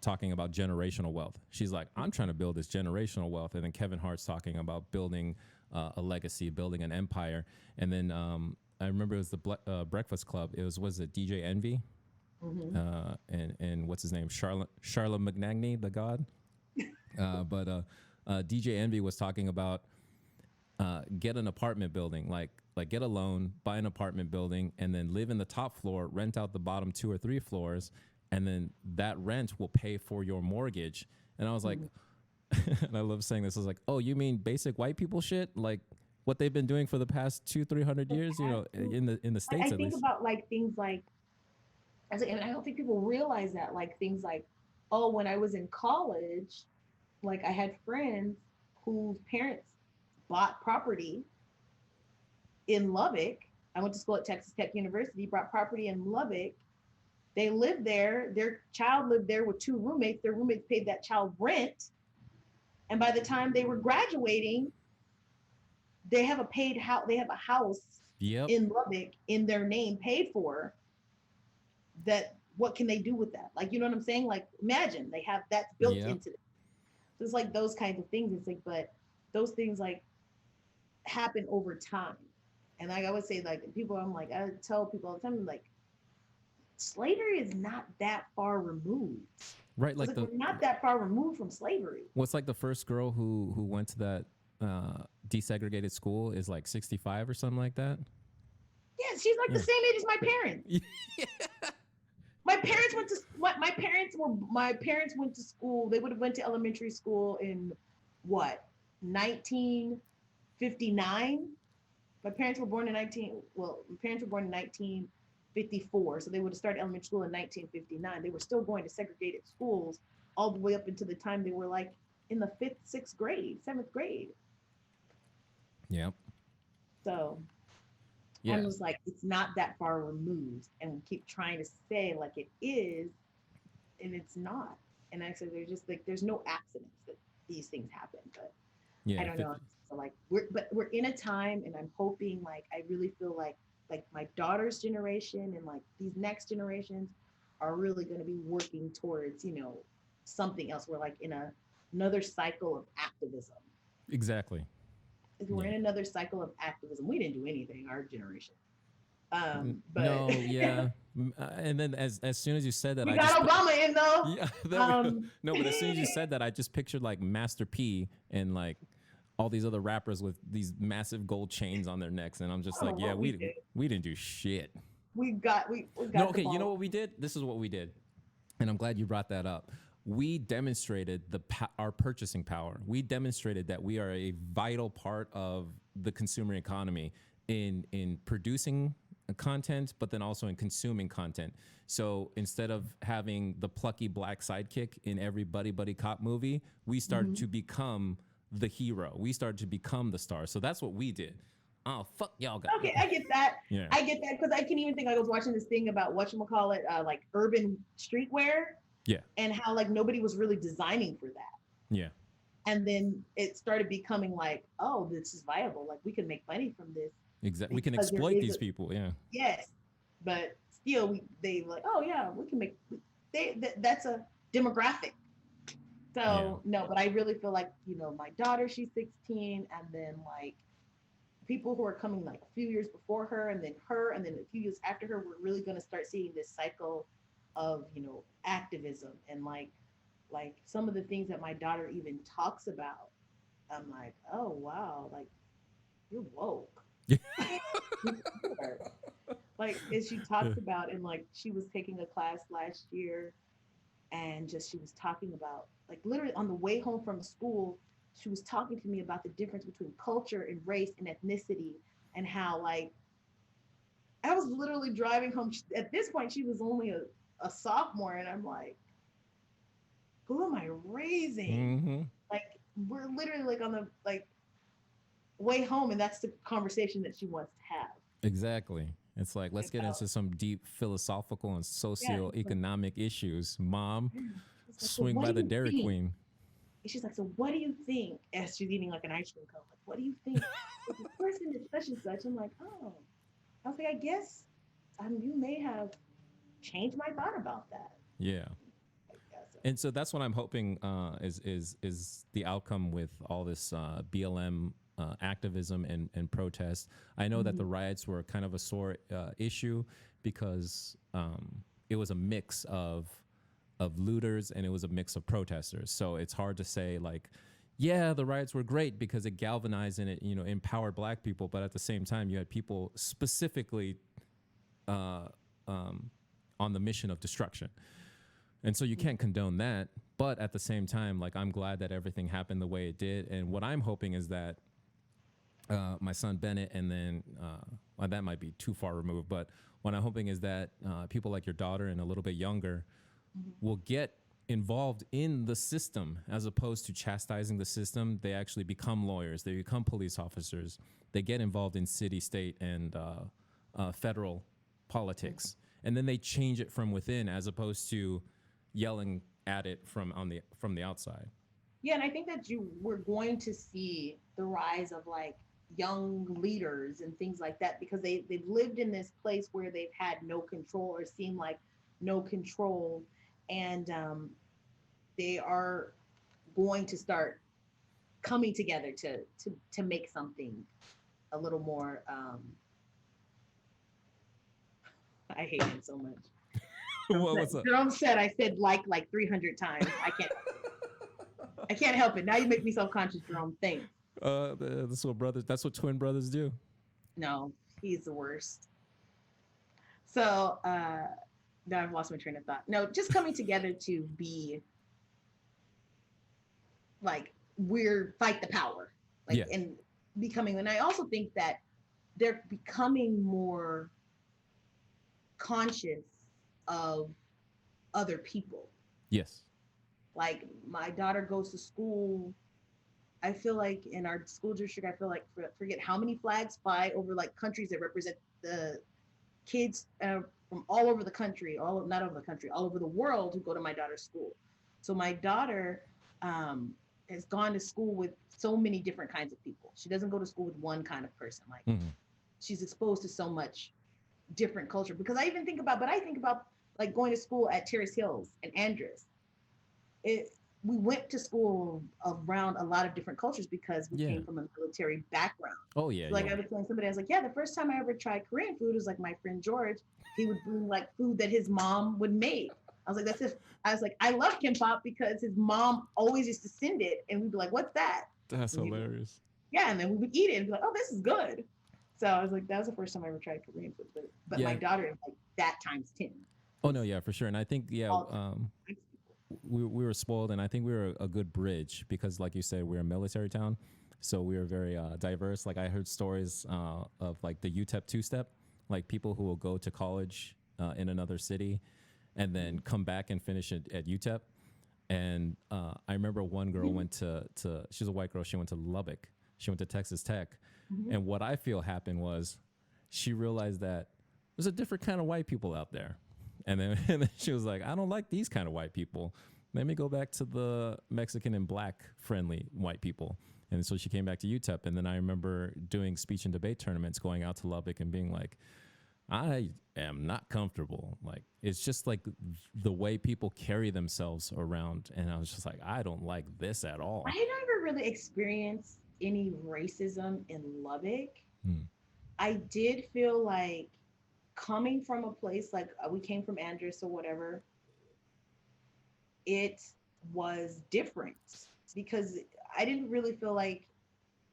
talking about generational wealth. She's like, I'm trying to build this generational wealth, and then Kevin Hart's talking about building a legacy, building an empire. And then I remember it was the Breakfast Club. It was it DJ Envy,
Mm-hmm.
and what's his name, Charlotte McNagny, the God. But DJ Envy was talking about get an apartment building, like get a loan, buy an apartment building, and then live in the top floor, rent out the bottom 2 or 3 floors, and then that rent will pay for your mortgage. And I was like, and I love saying this. I was like, oh, you mean basic white people shit, like what they've been doing for the past 200-300 years, in the
I
states at
think
least.
about like things like, and I don't think people realize that, like things like, oh, when I was in college, like I had friends whose parents bought property in Lubbock. I went to school at Texas Tech University, bought property in Lubbock. They lived there. Their child lived there with two roommates. Their roommates paid that child rent. And by the time they were graduating, they have a paid house. They have a house
Yep.
in Lubbock in their name, paid for. That what can they do with that? Like, you know what I'm saying? Like, imagine they have that's built
Yep.
into it. So it's like those kinds of things. It's like, but those things like happen over time. And like I would say, like people, I'm like, I tell people all the time, like, slavery is not that far removed.
Right.
It's
Like
like we're not that far removed from slavery.
what's like the first girl who went to that desegregated school is like 65 or something like that.
Yeah, she's like
Yeah.
the same age as my parents. My parents went to my parents went to school. They would have went to elementary school in what 1959. My parents were born in 1954, so they would have started elementary school in 1959. They were still going to segregated schools all the way up until the time they were like in the fifth, sixth grade, seventh grade.
Yep.
So
Yeah.
I'm just like, it's not that far removed, and we keep trying to say like it is, and it's not. And I said, there's just like there's no accidents that these things happen, but
Yeah.
I don't know. So like we're in a time, and I'm hoping like I really feel like my daughter's generation and like these next generations are really going to be working towards something else. We're like in another cycle of activism.
Exactly.
We're in another cycle of activism. We didn't do anything, our generation. But
No. Yeah. And then as soon as you said that,
we
I
got
just
Obama in though.
yeah. No, but as soon as you said that, I just pictured like Master P and like all these other rappers with these massive gold chains on their necks, and I'm just like, yeah, we didn't do shit.
We got
No, okay, you know what we did? This is what we did, and I'm glad you brought that up. We demonstrated our purchasing power. We demonstrated that we are a vital part of the consumer economy in producing content, but then also in consuming content. So instead of having the plucky black sidekick in every buddy cop movie, we started to become the hero. We started to become the star. So that's what we did. Oh, fuck y'all guys.
Okay, I get that.
Yeah.
I get that because I can even think I was watching this thing about whatchamacallit, like urban streetwear.
Yeah.
And how like nobody was really designing for that.
Yeah.
And then it started becoming like, oh, this is viable. Like we can make money from this.
Exactly. We can exploit these people. Yeah.
Yes. But still, they were like, oh yeah, we can make. That's a demographic. So no, but I really feel like my daughter, she's 16, and then like people who are coming like a few years before her, and then a few years after her, we're really going to start seeing this cycle of activism and like some of the things that my daughter even talks about. I'm like, oh wow, like you're woke. Like as she talks about, and like she was taking a class last year, and just she was talking about like literally on the way home from school, she was talking to me about the difference between culture and race and ethnicity, and how like I was literally driving home. At this point, she was only a sophomore, and I'm like, who am I raising?
Mm-hmm.
Like we're literally like on the like way home, and that's the conversation that she wants to have.
Exactly. It's like, let's get into some deep philosophical and socioeconomic issues. Mom,
like,
swing by the Dairy Queen.
And she's like, so what do you think? As she's eating like an ice cream cone, like, what do you think? The person is such and such. I'm like, oh. I was like, I guess you may have changed my thought about that.
Yeah. And so that's what I'm hoping is the outcome with all this BLM activism and protest. I know that the riots were kind of a sore issue because it was a mix of looters and it was a mix of protesters. So it's hard to say like, yeah, the riots were great because it galvanized and it empowered Black people, but at the same time you had people specifically on the mission of destruction. And so you can't condone that, but at the same time, like I'm glad that everything happened the way it did. And what I'm hoping is that my son Bennett, and then well, that might be too far removed, but what I'm hoping is that people like your daughter and a little bit younger will get involved in the system as opposed to chastising the system. They actually become lawyers. They become police officers. They get involved in city, state, and federal politics, and then they change it from within as opposed to yelling at it from the outside.
Yeah, and I think that we're going to see the rise of like young leaders and things like that because they've lived in this place where they've had no control or seem like no control, and they are going to start coming together to make something a little more. I hate him so much.
What's up?
Jerome said I said like 300 times. I can't help it. Now you make me self-conscious, Jerome. Thanks.
That's what twin brothers do.
No, he's the worst. So now I've lost my train of thought. No, just coming together to be like we're fight the power. Like
Yeah.
and becoming, and I also think that they're becoming more conscious of other people.
Yes.
Like my daughter goes to school. I feel like in our school district, I feel like forget how many flags fly over like countries that represent the kids from all over the country, not over the country, all over the world who go to my daughter's school. So my daughter has gone to school with so many different kinds of people. She doesn't go to school with one kind of person. Like she's exposed to so much different culture. Because I think about like going to school at Terrace Hills and Andress. We went to school around a lot of different cultures because we came from a military backgroround.
Oh yeah.
So, like I was telling somebody, I was like, yeah, the first time I ever tried Korean food was like my friend George. He would bring like food that his mom would make. I was like, that's it. I was like, I love kimbap because his mom always used to send it, and we'd be like, what's that?
That's hilarious.
Yeah, and then we would eat it and be like, oh, this is good. So I was like, that was the first time I ever tried Korean food. But my daughter is like that times 10.
Oh no, yeah, for sure. And I think we were spoiled, and I think we were a good bridge because, like you said, we're a military town, so we were very diverse. Like I heard stories of like the UTEP two-step, like people who will go to college in another city and then come back and finish it at UTEP. And I remember one girl went to she's a white girl. She went to Lubbock. She went to Texas Tech. And what I feel happened was she realized that there's a different kind of white people out there. And then she was like, I don't like these kind of white people. Let me go back to the Mexican and black friendly white people. And so she came back to UTEP. And then I remember doing speech and debate tournaments, going out to Lubbock and being like, I am not comfortable. Like, it's just like the way people carry themselves around. And I was just like, I don't like this at all.
I never really experienced any racism in Lubbock. I did feel like coming from a place like we came from Andress or whatever, it was different because I didn't really feel like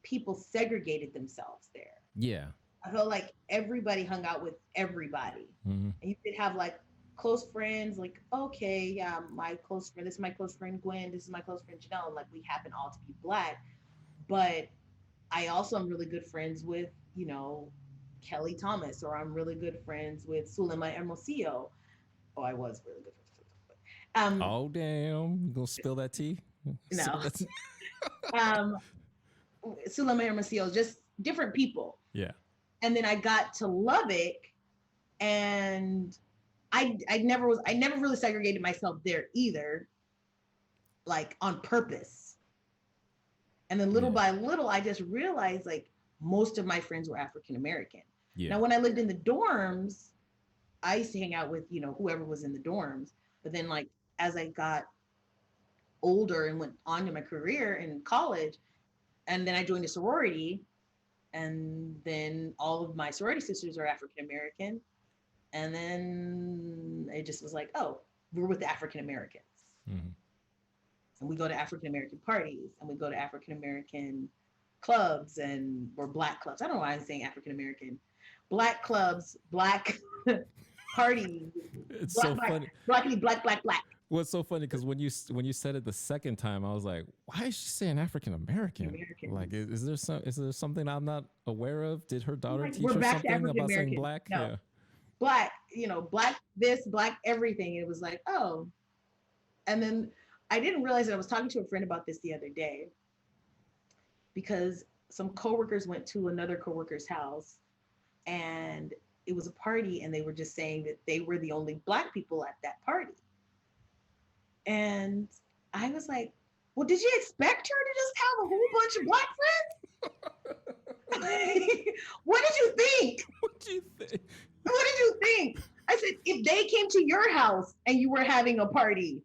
people segregated themselves there.
Yeah.
I felt like everybody hung out with everybody. And you could have like close friends, like, okay, yeah, my close friend, this is my close friend Gwen, this is my close friend Janelle, like we happen all to be black. But I also am really good friends with, Kelly Thomas, or I'm really good friends with Sulema Hermosillo. Oh, I was really good friends.
Oh, damn. You gonna spill that tea?
No. Sulema Hermosillo, just different people.
Yeah.
And then I got to Lubbock, and I never really segregated myself there either, like on purpose. And then little by little, I just realized like most of my friends were African American. Yeah. Now, when I lived in the dorms, I used to hang out with, whoever was in the dorms. But then like, as I got older and went on to my career in college, and then I joined a sorority, and then all of my sorority sisters are African American. And then it just was like, oh, we're with the African Americans. And we go to African American parties, and we go to African American clubs or black clubs. I don't know why I'm saying African American. Black clubs, black parties.
It's so funny.
Black.
Well, it's so funny because when you said it the second time, I was like, why is she saying African American? Like, is there something I'm not aware of? Did her daughter teach her something about saying black?
No. Yeah. Black, black this, black everything. It was like, oh. And then I didn't realize that I was talking to a friend about this the other day because some coworkers went to another coworker's house and it was a party and they were just saying that they were the only black people at that party. And I was like, well, did you expect her to just have a whole bunch of black friends? What did you think?
What do you think?
What did you think? I said, if they came to your house and you were having a party,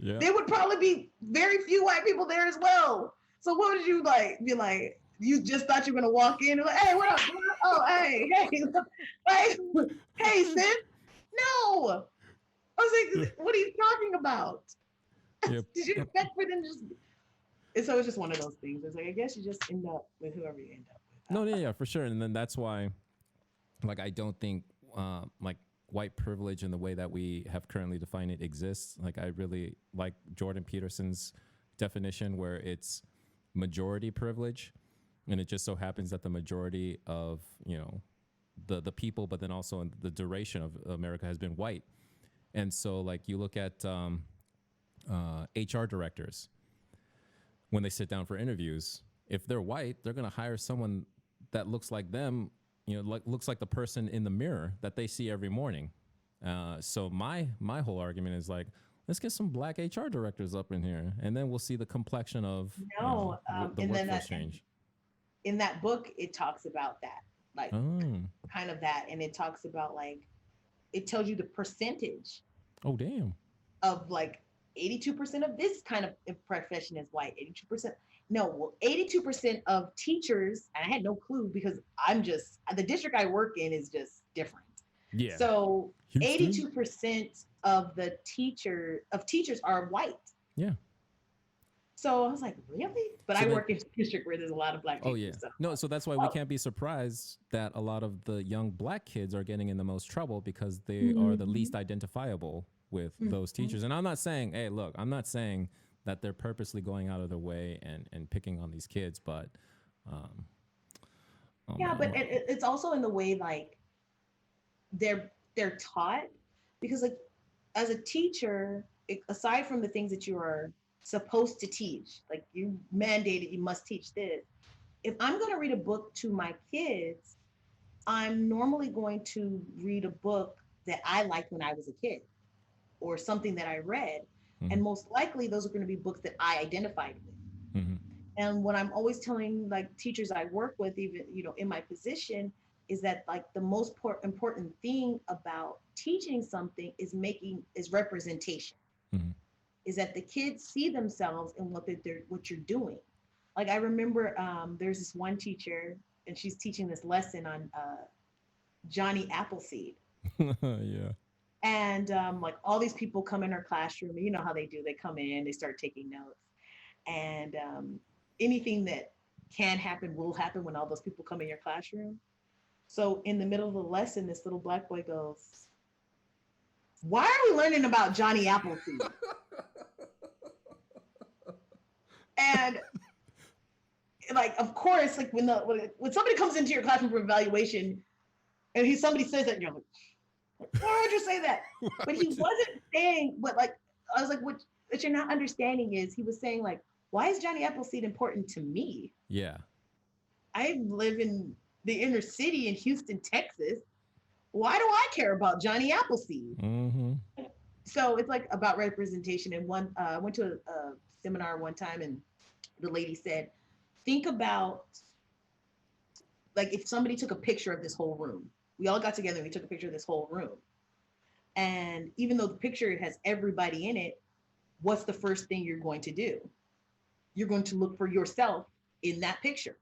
Yeah.
there would probably be very few white people there as well. So what would you like be like? You just thought you were gonna walk in and like, hey, what up? Oh, hey, like, hey, sis. No. I was like, what are you talking about?
Yep.
Did you expect for them to just? And so it's just one of those things. It's like I guess you just end up with whoever you end up with.
No, yeah, for sure. And then that's why, like, I don't think like white privilege in the way that we have currently defined it exists. Like, I really like Jordan Peterson's definition where it's majority privilege, and it just so happens that the majority of the people, but then also in the duration of America has been white. And so, like, you look at HR directors when they sit down for interviews. If they're white, they're going to hire someone that looks like them, looks like the person in the mirror that they see every morning. So my whole argument is like, let's get some black HR directors up in here, and then we'll see the complexion of the workforce change.
In that book, it talks about that, like kind of that, and it talks about like it tells you the percentage.
Oh damn!
Of like 82% of this kind of profession is white. 82%. No, well, 82% of teachers, and I had no clue because I'm just the district I work in is just different.
Yeah.
So 82% of the teachers are white.
Yeah.
So I was like, really? But so I work in a district where there's a lot of black people.
Oh yeah. So. No, so that's why we can't be surprised that a lot of the young black kids are getting in the most trouble because they are the least identifiable with those teachers. And I'm not saying, hey, look, I'm not saying that they're purposely going out of their way and picking on these kids, but
but it's also in the way like they're taught, because like as a teacher, aside from the things that you are supposed to teach, like you mandated you must teach this, if I'm going to read a book to my kids, I'm normally going to read a book that I liked when I was a kid or something that I read. And most likely those are going to be books that I identified with. And what I'm always telling like teachers I work with, even, in my position, is that like the most important thing about teaching something is representation. Is that the kids see themselves in what you're doing. Like I remember there's this one teacher and she's teaching this lesson on Johnny Appleseed.
Yeah.
And like all these people come in her classroom, and you know how they do. They come in, they start taking notes. And anything that can happen will happen when all those people come in your classroom. So in the middle of the lesson, this little black boy goes, "Why are we learning about Johnny Appleseed?" And like, of course, like when somebody comes into your classroom for evaluation and somebody says that, and you're like, why would you say that? But he wasn't saying what, like, I was like, what you're not understanding is he was saying like, why is Johnny Appleseed important to me?
Yeah.
I live in the inner city in Houston, Texas. Why do I care about Johnny Appleseed? So it's like about representation. And I went to a seminar one time and the lady said, think about like if somebody took a picture of this whole room. We all got together and we took a picture of this whole room. And even though the picture has everybody in it, what's the first thing you're going to do? You're going to look for yourself in that picture.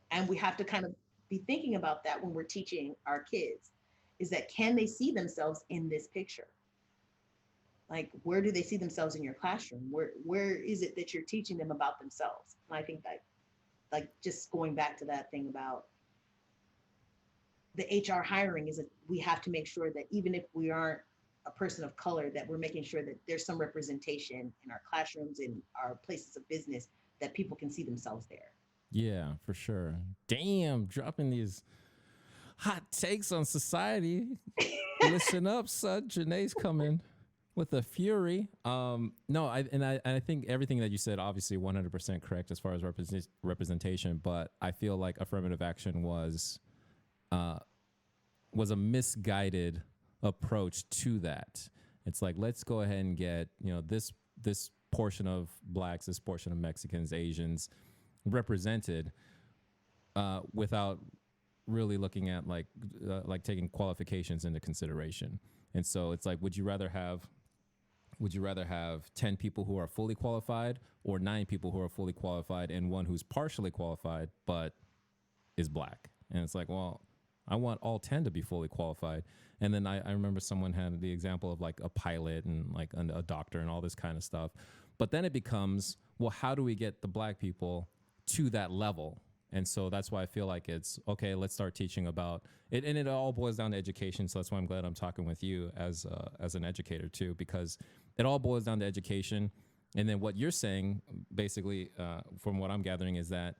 And we have to kind of be thinking about that when we're teaching our kids, is that can they see themselves in this picture? Like, where do they see themselves in your classroom? Where is it that you're teaching them about themselves? And I think that, like, just going back to that thing about the HR hiring is that we have to make sure that even if we aren't a person of color, that we're making sure that there's some representation in our classrooms, in our places of business, that people can see themselves there.
Yeah, for sure. Damn, dropping these hot takes on society. Listen up, son. Janae's coming. with the fury. No, I think everything that you said obviously 100% correct as far as representation, but I feel like affirmative action uh was a misguided approach to that. It's like, let's go ahead and get, this portion of blacks, this portion of Mexicans, Asians represented, without really looking at like taking qualifications into consideration. And so it's like, would you rather have 10 people who are fully qualified, or 9 people who are fully qualified and one who's partially qualified but is black? And it's like, well, I want all 10 to be fully qualified. And then I remember someone had the example of like a pilot and like a doctor and all this kind of stuff. But then it becomes, well, how do we get the black people to that level? And so that's why I feel like it's okay. Let's start teaching about it, and it all boils down to education. So that's why I'm glad I'm talking with you as an educator too, because it all boils down to education. And then what you're saying, basically, from what I'm gathering, is that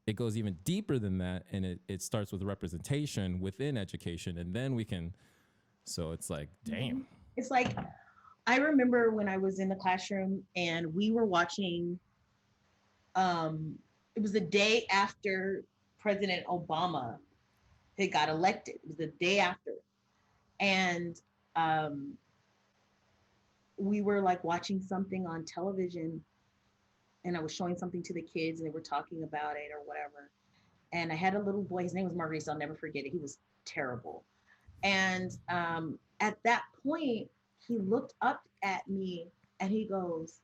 it goes even deeper than that, and it starts with representation within education, and then we can. So it's like, damn.
It's like, I remember when I was in the classroom and we were watching, it was the day after President Obama had got elected. It was the day after. And we were like watching something on television, and I was showing something to the kids and they were talking about it or whatever. And I had a little boy, his name was Maurice, I'll never forget it. He was terrible. And at that point, he looked up at me and he goes,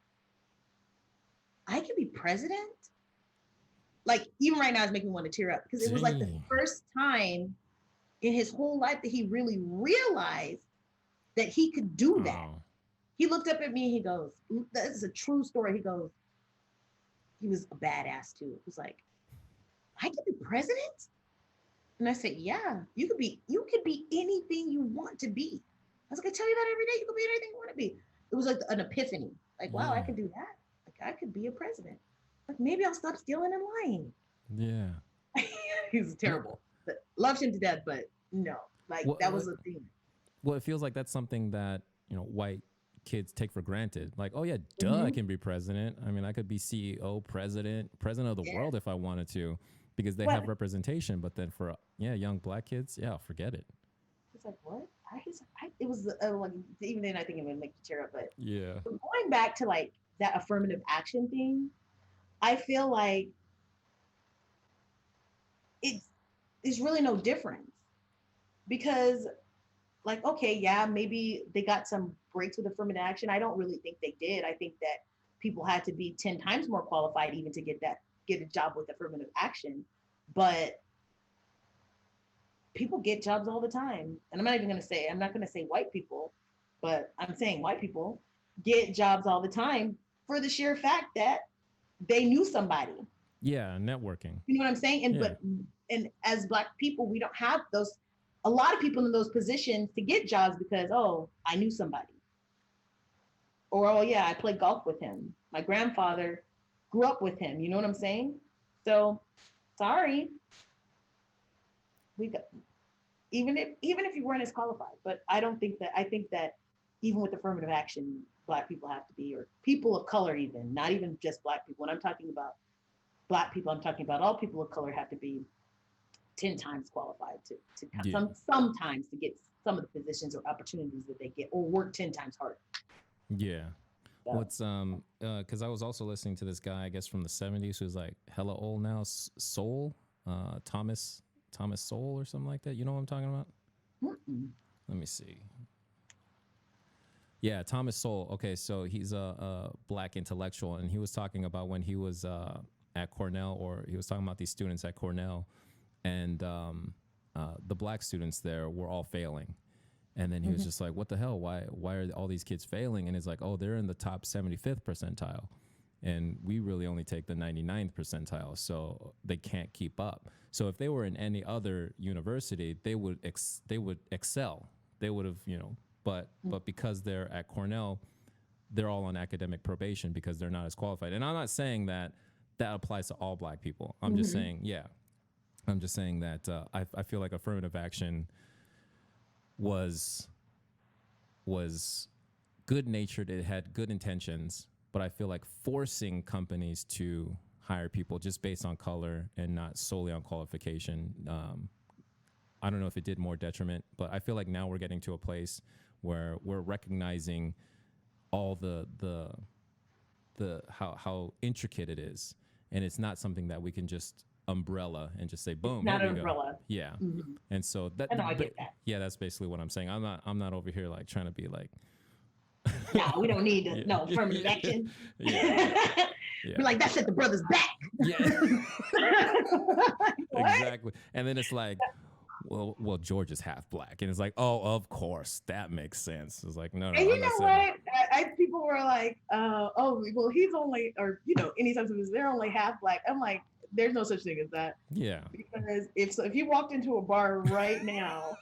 I can be president? Like, even right now, it's making me want to tear up, because it was like the first time in his whole life that he really realized that he could do that. He looked up at me and he goes, this is a true story. He goes, he was a badass too. He was like, I could be president? And I said, yeah, you could be anything you want to be. I was like, I tell you that every day. You could be anything you want to be. It was like an epiphany. Like, wow, I could do that. Like, I could be a president. Like, maybe I'll stop stealing and lying.
Yeah.
He's terrible. But loved him to death, but no. Like, that was a thing.
Well, it feels like that's something that, white kids take for granted. Like, oh yeah, duh, I can be president. I mean, I could be CEO, president of the world if I wanted to, because they have representation. But then for young black kids, forget it.
It's like, what? It was like, even then I think it would make you tear up. But
yeah,
going back to like that affirmative action thing, I feel like it's really no difference, because like, okay, yeah, maybe they got some breaks with affirmative action. I don't really think they did. I think that people had to be 10 times more qualified even to get a job with affirmative action. But people get jobs all the time. And I'm not going to say white people, but I'm saying white people get jobs all the time for the sheer fact that they knew somebody.
Yeah, networking.
You know what I'm saying? And as black people, we don't have a lot of people in those positions to get jobs because, oh, I knew somebody. Or, oh yeah, I played golf with him. My grandfather grew up with him. You know what I'm saying? So, sorry. Even if you weren't as qualified, but I think that even with affirmative action, black people have to be, or people of color, even, not even just black people. When I'm talking about black people, I'm talking about all people of color have to be 10 times qualified to sometimes to get some of the positions or opportunities that they get, or work 10 times harder.
Yeah. So. Well, it's because I was also listening to this guy, I guess from the 70s, who's like hella old now, Soul, Thomas Sowell or something like that. You know what I'm talking about? Let me see. Yeah, Thomas Sowell. Okay, so he's a black intellectual, and he was talking about when he was at Cornell, or he was talking about these students at Cornell, and the black students there were all failing. And then he was just like, what the hell? Why are all these kids failing? And it's like, oh, they're in the top 75th percentile. And we really only take the 99th percentile, so they can't keep up. So if they were in any other university, they would excel. They would have, but because they're at Cornell, they're all on academic probation because they're not as qualified. And I'm not saying that applies to all black people. I'm just saying, I'm just saying that I feel like affirmative action was good natured. It had good intentions, but I feel like forcing companies to hire people just based on color and not solely on qualification. I don't know if it did more detriment, but I feel like now we're getting to a place where we're recognizing all the how intricate it is, and it's not something that we can just umbrella and just say boom,
Not
here
an
we go.
umbrella.
Yeah.
Mm-hmm.
And so that
I know, I get that.
yeah, that's basically what I'm saying. I'm not over here like trying to be like
No, we don't need
yeah.
no affirmative action.
Yeah. Yeah.
Be like, that set the brothers back.
Yeah.
What?
Exactly. And then it's like, well, George is half black, and it's like, oh, of course, that makes sense. It's like, no,
And
I'm
you
not
know
saying
what? People were like, oh, well, he's only, or anytime they're only half black. I'm like, there's no such thing as that.
yeah,
Because if you walked into a bar right now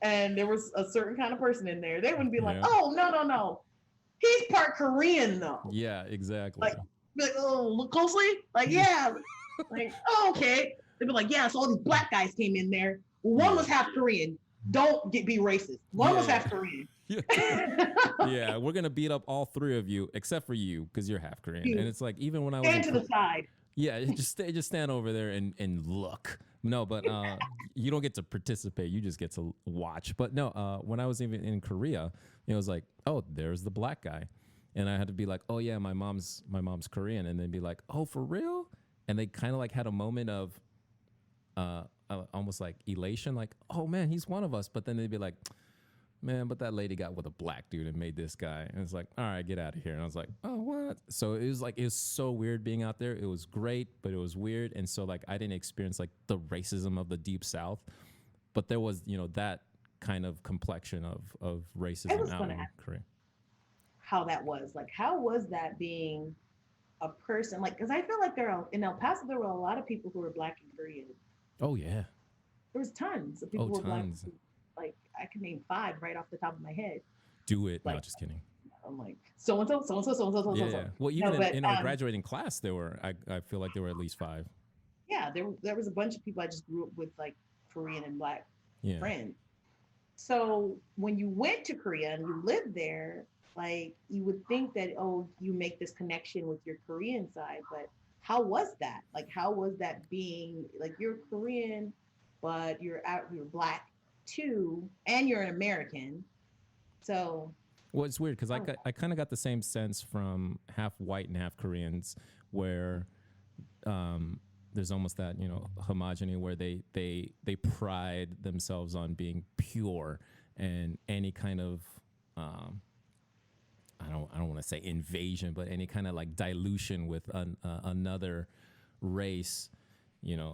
and there was a certain kind of person in there, they wouldn't be like,
Yeah.
oh, no, he's part Korean though.
yeah, exactly.
Like, oh, look closely. Like, yeah, like, oh, okay. They'd be like, yeah. So all these black guys came in there. One was half Korean. Don't be racist. One was half Korean.
Yeah, we're gonna beat up all three of you except for you because you're half Korean. And it's like even when I was
Stand to the side.
yeah, just stand over there and look. No, but you don't get to participate. You just get to watch. But no, when I was even in Korea, it was like, oh, there's the black guy, and I had to be like, oh yeah, my mom's Korean, and then be like, oh, for real? And they kind of like had a moment of almost like elation, like, oh man, he's one of us. But then they'd be like, man, but that lady got with a black dude and made this guy. And it's like, all right, get out of here. And I was like, oh, what? So it was so weird being out there. It was great, but it was weird. And so like I didn't experience like the racism of the Deep South, but there was, that kind of complexion of racism out in Korea.
How that was. Like, how was that being a person? Like, because I feel like in El Paso, there were a lot of people who were black and Korean.
Oh, yeah.
There was tons of people who were
tons.
black. Like, I can name 5 right off the top of my head.
Do it.
Like,
no, just kidding.
I'm like, so-and-so, so-and-so, so-and-so,
yeah,
so-and-so.
Yeah. Well, even in our graduating class, there were, I feel like there were at least 5.
Yeah, there was a bunch of people I just grew up with, like, Korean and black friends. So when you went to Korea and you lived there, like, you would think that, oh, you make this connection with your Korean side, but how was that? Like, how was that being, like, you're Korean, but you're black too, and you're an American. So.
Well, it's weird because I kind of got the same sense from half white and half Koreans, where there's almost that homogeny where they pride themselves on being pure, and any kind of I don't want to say invasion, but any kind of like dilution with another race,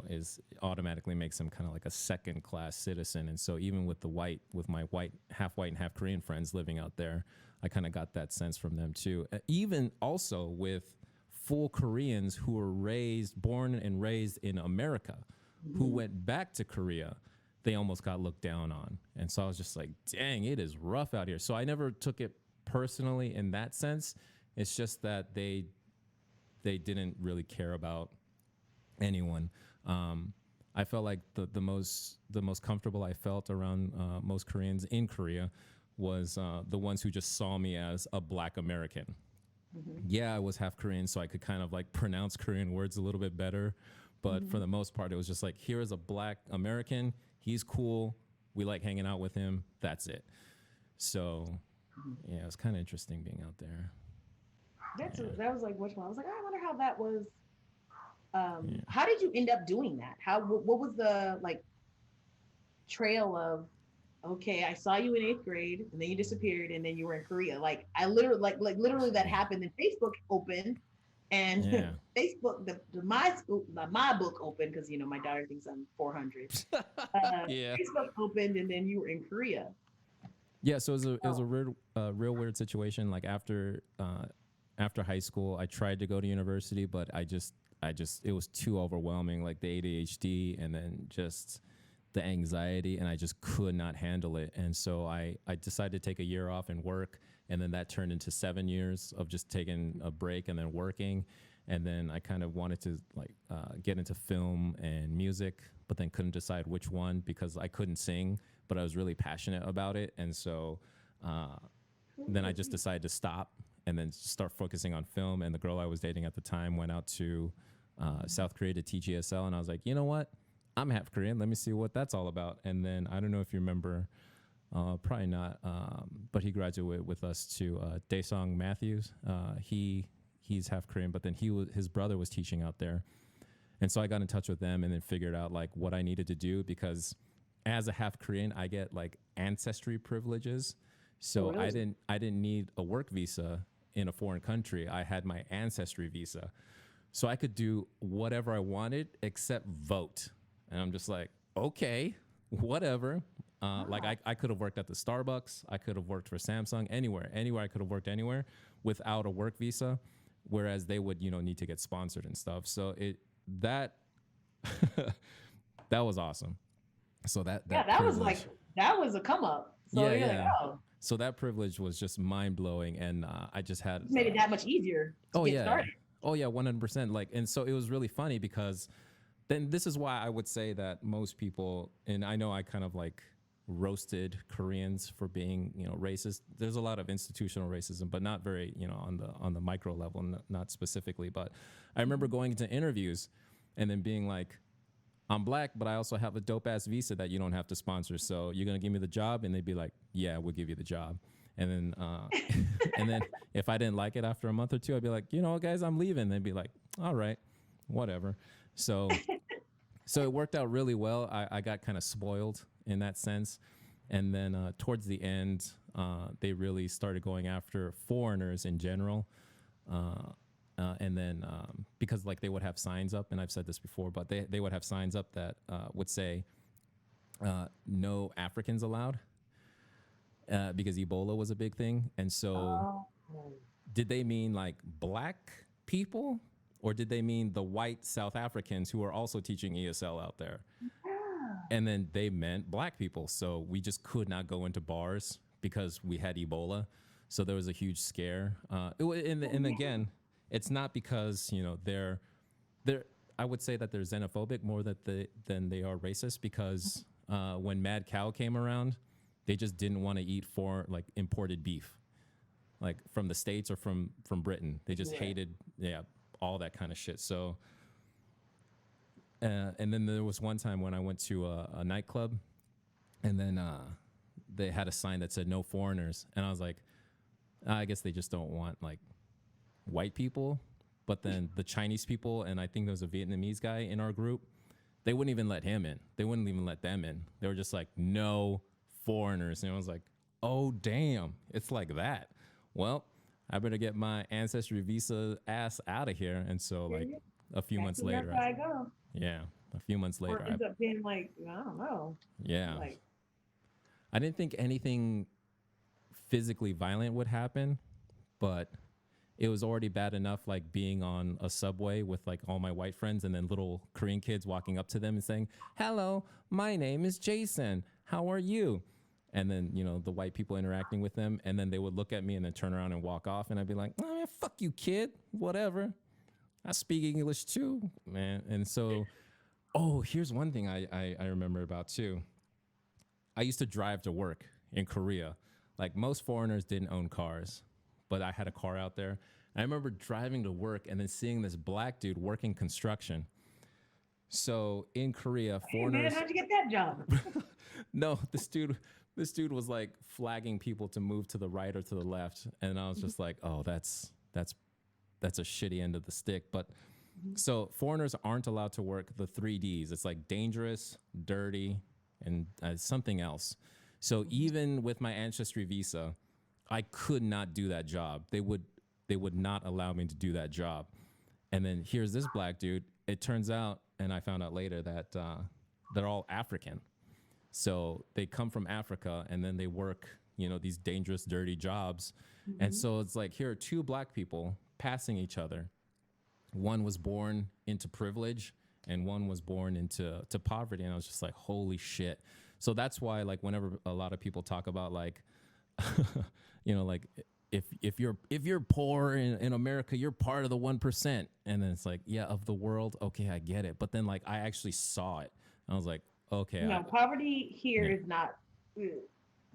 is automatically makes them kind of like a second class citizen. And so even with my white and half Korean friends living out there, I kind of got that sense from them too. Even also with full Koreans who were born and raised in America, who went back to Korea, they almost got looked down on. And so I was just like, dang, it is rough out here. So I never took it personally in that sense. It's just that they didn't really care about anyone. I felt like the most comfortable I felt around most Koreans in Korea was the ones who just saw me as a black American. Yeah, I was half Korean, so I could kind of like pronounce Korean words a little bit better. But for the most part, it was just like, here is a black American. He's cool. We like hanging out with him. That's it. So yeah, it was kind of interesting being out there.
That was like, which one? I was like, I wonder how that was. How did you end up doing that? What was the like trail of, okay, I saw you in 8th grade and then you disappeared and then you were in Korea. Like I literally that happened and Facebook opened and Facebook, my book opened because my daughter thinks I'm 400. Facebook opened and then you were in Korea.
Yeah, so it was a real weird situation. Like after high school, I tried to go to university, but I just it was too overwhelming, like the ADHD and then just the anxiety, and I just could not handle it. And so I decided to take a year off and work, and then that turned into 7 years of just taking a break and then working. And then I kind of wanted to get into film and music, but then couldn't decide which one because I couldn't sing, but I was really passionate about it. And so then I just decided to stop and then start focusing on film. And the girl I was dating at the time went out to South Korea to teach ESL, and I was like, you know what? I'm half Korean. Let me see what that's all about. And then I don't know if you remember, probably not, but he graduated with us to Daesung Matthews. He's half Korean, but then his brother was teaching out there, and so I got in touch with them and then figured out like what I needed to do because as a half Korean, I get like ancestry privileges. So
Really?
I didn't need a work visa in a foreign country. I had my ancestry visa. So I could do whatever I wanted except vote. And I'm just like, okay, whatever. Like
Wow.
I could have worked at the Starbucks. I could have worked for Samsung, anywhere I could have worked anywhere without a work visa. Whereas they would, need to get sponsored and stuff. So that that was awesome. So
Yeah,
that privilege,
that was a come up. So
yeah,
you're like,
yeah.
oh,
So that privilege was just mind blowing, and I just had,
it's made it that much easier to
oh
get
yeah,
started.
oh yeah, 100%. Like, and so it was really funny because then this is why I would say that most people, and I know I kind of like roasted Koreans for being, racist. There's a lot of institutional racism, but not very, on the micro level, not specifically. But I remember
Mhm.
going into interviews and then being like, I'm black, but I also have a dope ass visa that you don't have to sponsor. So you're gonna give me the job, and they'd be like, "Yeah, we'll give you the job." And then, and then if I didn't like it after a month or two, I'd be like, guys, I'm leaving. They'd be like, "All right, whatever." So, so it worked out really well. I got kind of spoiled in that sense, and then towards the end, they really started going after foreigners in general. Uh, and then because like they would have signs up, and I've said this before, but they would have signs up that would say no Africans allowed because Ebola was a big thing. And so
Oh,
did they mean like black people, or did they mean the white South Africans who are also teaching ESL out there?
yeah.
And then they meant black people. So we just could not go into bars because we had Ebola. So there was a huge scare.
Oh,
And
yeah.
again, it's not because they're. I would say that they're xenophobic more than they are racist because when Mad Cow came around, they just didn't want to eat for like imported beef, like from the States or from Britain. They just
Yeah.
hated all that kind of shit. So and then there was one time when I went to a nightclub, and then they had a sign that said "No foreigners," and I was like, I guess they just don't want like white people. But then the Chinese people, and I think there was a Vietnamese guy in our group, they wouldn't even let him in. They wouldn't even let them in. They were just like, no foreigners. And I was like, oh, damn, it's like that. Well, I better get my ancestry visa ass out of here. And so,
Yeah,
like,
yeah.
a few
That's
months
where
later,
that's how I go.
yeah, a few months
Or
later,
it ends up being like, I don't know.
yeah,
Like,
I didn't think anything physically violent would happen, but it was already bad enough like being on a subway with like all my white friends and then little Korean kids walking up to them and saying, "Hello, my name is Jason. How are you?" And then, the white people interacting with them, and then they would look at me and then turn around and walk off, and I'd be like, "Oh, man, fuck you, kid. Whatever. I speak English too, man." And so, oh, here's one thing I remember about too. I used to drive to work in Korea. Like most foreigners didn't own cars, but I had a car out there. I remember driving to work and then seeing this black dude working construction. So in Korea,
hey man,
foreigners,
how'd you get that job?
no, this dude was like flagging people to move to the right or to the left, and I was just like, oh, that's a shitty end of the stick. But so foreigners aren't allowed to work the 3Ds. It's like dangerous, dirty, and something else. So even with my ancestry visa, I could not do that job. They would not allow me to do that job. And then here's this black dude. It turns out, and I found out later that they're all African. So they come from Africa and then they work, these dangerous, dirty jobs. And
Mhm.
so it's like here are two black people passing each other. One was born into privilege and one was born into poverty. And I was just like, holy shit. So that's why, like, whenever a lot of people talk about like, like if you're poor in America, you're part of the 1%. And then it's like, yeah, of the world. Okay, I get it. But then like I actually saw it. I was like, okay,
No, poverty here
yeah,
is not.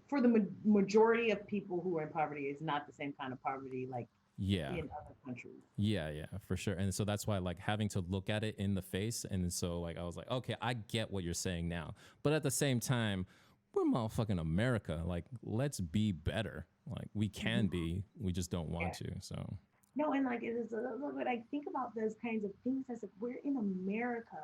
for the majority of people who are in poverty is not the same kind of poverty like
Yeah.
in other countries.
Yeah, yeah, for sure. And so that's why like having to look at it in the face. And so like I was like, okay, I get what you're saying now. But at the same time, we're motherfucking America. Like, let's be better. Like we can
Mhm.
be. We just don't want
Yeah.
to. So
No, and like it is when I think about those kinds of things, I said we're in America.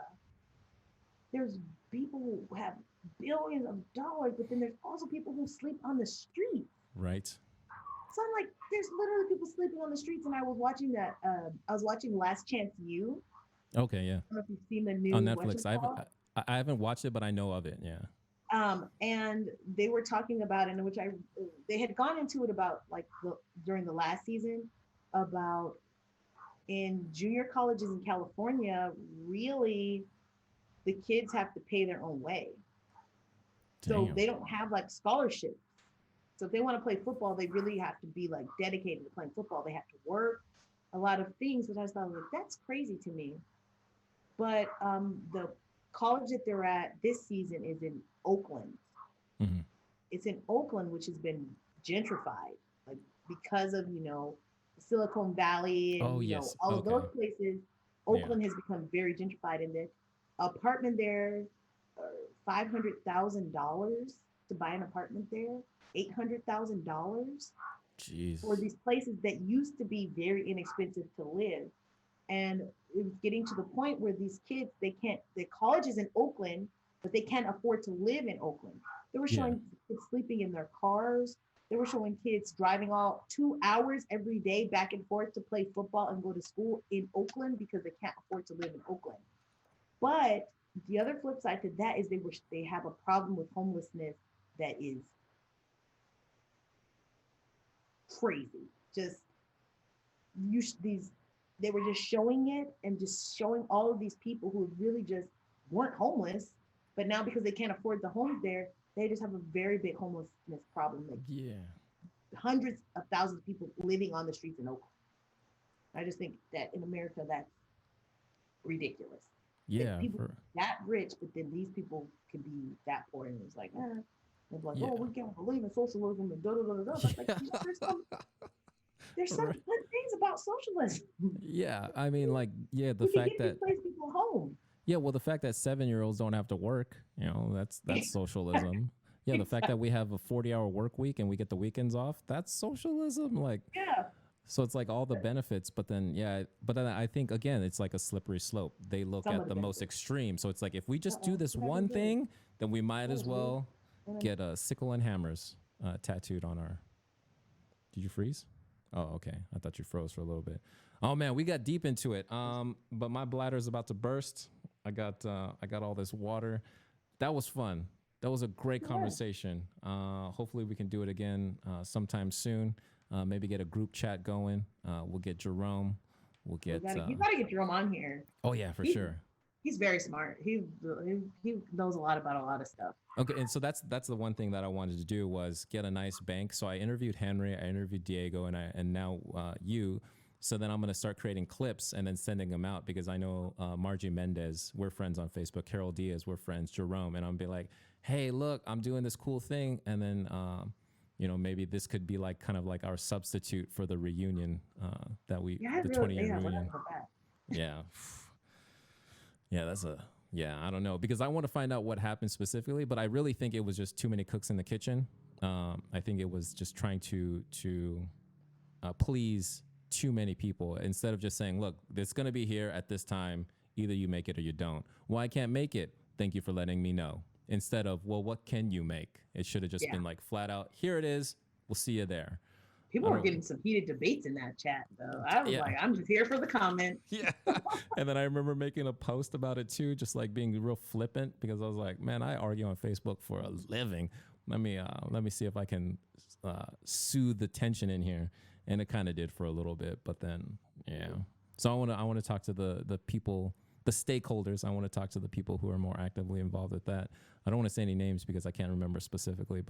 There's people who have billions of dollars, but then there's also people who sleep on the street.
right.
So I'm like, there's literally people sleeping on the streets. And I was watching that. I was watching Last Chance You.
Okay, yeah.
I don't know if you've seen the
On
new
Netflix.
what's
I
called.
I haven't watched it, but I know of it. Yeah.
And they were talking about, and which I they had gone into it about like during the last season about in junior colleges in California, really the kids have to pay their own way. So
Damn.
they don't have like scholarships. So if they want to play football, they really have to be like dedicated to playing football. They have to work a lot of things. But I just thought like that's crazy to me. But the college that they're at this season is in Oakland.
Mm-hmm.
It's in Oakland, which has been gentrified, like because of Silicon Valley
Oh
and
yes.
all of
Okay.
those places.
Yeah.
Oakland has become very gentrified, and the apartment there, $500,000 to buy an apartment there, $800,000 for
Jeez.
these places that used to be very inexpensive to live. And it was getting to the point where these kids, they can't, the college is in Oakland, but they can't afford to live in Oakland. They were
Yeah.
showing kids sleeping in their cars. They were showing kids driving all 2 hours every day back and forth to play football and go to school in Oakland because they can't afford to live in Oakland. But the other flip side to that is they have a problem with homelessness that is crazy. Just these they were just showing it and just showing all of these people who really just weren't homeless, but now because they can't afford the homes there, they just have a very big homelessness problem. Like
Yeah.
hundreds of thousands of people living on the streets in Oakland. I just think that in America, that's ridiculous. That
Yeah.
people
For
that rich, but then these people could be that poor, and it's like, they're like,
yeah.
oh, we can't believe in socialism and da da da da. But like,
Yeah.
there's some
Right.
good things about socialism.
Yeah. I mean, like, yeah, the
We can
fact
get
that
displaced people home.
yeah, well, the fact that 7-year-olds don't have to work, that's socialism. Yeah, the fact that
Exactly.
we have a 40-hour work week and we get the weekends off, that's socialism. Like,
Yeah.
so it's like all the benefits, but then yeah, but then I think again, it's like a slippery slope. They look
Some
at
of
the
the
most
benefits.
extreme. So it's like if we just do this
What happened
one
to
thing, then we might
what
as
was real?
well get a sickle and hammers tattooed on our. Did you freeze? Oh, okay. I thought you froze for a little bit. Oh man, we got deep into it. But my bladder's about to burst. I got all this water. That was fun. That was a great
Yeah.
conversation. Hopefully we can do it again sometime soon. Maybe get a group chat going. We'll get Jerome. We'll
We
get.
gotta you gotta get Jerome on here.
Oh yeah, for
He's
sure.
he's very smart. He knows a lot about a lot of stuff.
Okay, and so that's the one thing that I wanted to do was get a nice bank. So I interviewed Henry, I interviewed Diego, and now you. So then I'm gonna start creating clips and then sending them out because I know Margie Mendez, we're friends on Facebook. Carol Diaz, we're friends. Jerome, and I'll be like, hey, look, I'm doing this cool thing, and then maybe this could be like kind of like our substitute for the reunion
Yeah, I
the
really
20-year
yeah, what
reunion.
about that?
Yeah. Yeah, yeah, I don't know because I want to find out what happened specifically, but I really think it was just too many cooks in the kitchen. I think it was just trying to please too many people instead of just saying, "Look, it's going to be here at this time. Either you make it or you don't." Well, I can't make it. Thank you for letting me know. Instead of, "Well, what can you make?" It should have just
Yeah.
been like flat out, "Here it is. We'll see you there." I
People were
don't.
getting some heated debates in that chat though. I was
Yeah.
like, I'm just here for the comment.
Yeah. And then I remember making a post about it too, just like being real flippant because I was like, man, I argue on Facebook for a living. Let me see if I can soothe the tension in here. And it kind of did for a little bit, but then yeah. So I want to talk to the people, the stakeholders. I want to talk to the people who are more actively involved with that. I don't want to say any names because I can't remember specifically,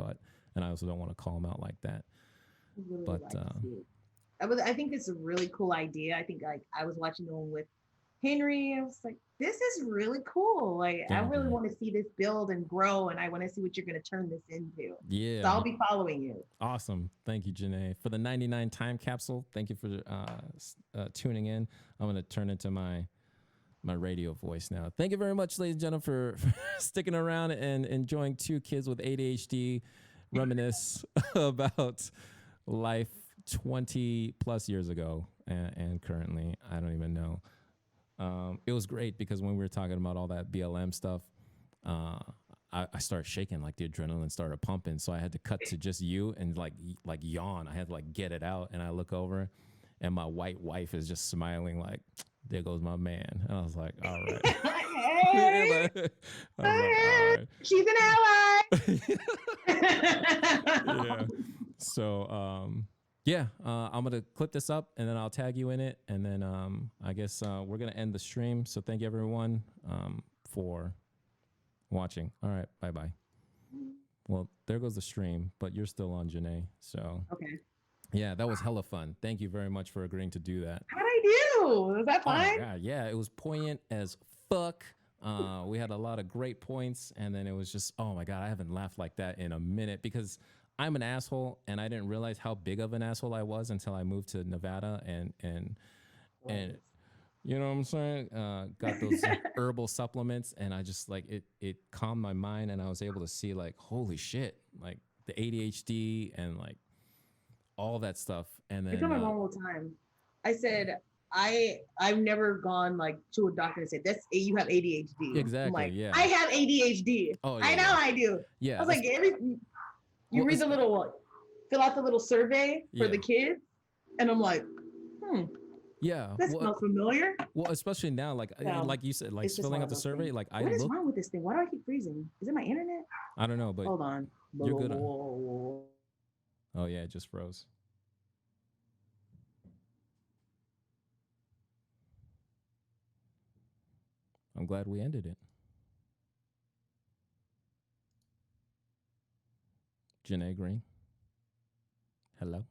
and I also don't want to call them out like that.
I really
But
like to see it. I think it's a really cool idea. I think like I was watching the one with Henry. I was like, this is really cool. Like, I
Thank
really
you.
want to see this build and grow, and I want to see what you're going to turn this into. So
Yeah,
I'll be following you.
awesome. Thank you, Janae. For the 99 time capsule, thank you for tuning in. I'm going to turn into my radio voice now. Thank you very much, ladies and gentlemen, for sticking around and enjoying two kids with ADHD reminisce about life 20 plus years ago and currently. I don't even know. It was great because when we were talking about all that BLM stuff, uh, I started shaking, like the adrenaline started pumping. So I had to cut to just you and like yawn. I had to like get it out. And I look over and my white wife is just smiling like, there goes my man. And I was like, all right.
Hey,
I was like, all
she's an ally.
right. Yeah. So yeah, I'm gonna clip this up and then I'll tag you in it, and then I guess we're gonna end the stream. So thank you everyone for watching. All right, bye bye. Well, there goes the stream, but you're still on, Janae. So
Okay.
yeah, that was hella fun. Thank you very much for agreeing to do that.
How'd I do? Was that
Oh my
fun?
god, yeah, it was poignant as fuck. We had a lot of great points, and then it was just, oh my god, I haven't laughed like that in a minute because I'm an asshole, and I didn't realize how big of an asshole I was until I moved to Nevada, and you know what I'm saying? Got those herbal supplements, and I just like it calmed my mind, and I was able to see like, holy shit, like the ADHD and like all that stuff, and
It's
then
not my normal time. I said I've never gone like to a doctor and said that's you have ADHD. I'm
exactly,
like,
yeah.
I have ADHD.
Oh yeah,
I know
yeah,
I do. I
yeah.
was like, you
Well,
read the little fill out the little survey for
yeah,
the kids, and I'm like,
yeah.
that smells familiar.
Well, especially now,
So
like you said, like
it's just
filling
one
out
of
the
those
survey.
things.
Like I
What is
look,
wrong with this thing? Why do I keep freezing? Is it my internet?
I don't know, but
Hold on.
you're good. Oh yeah, it just froze. I'm glad we ended it. Janae Green, hello.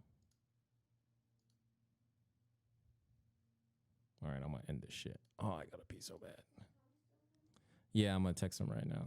All right, I'm gonna end this shit. Oh, I gotta pee so bad. Yeah, I'm gonna text him right now.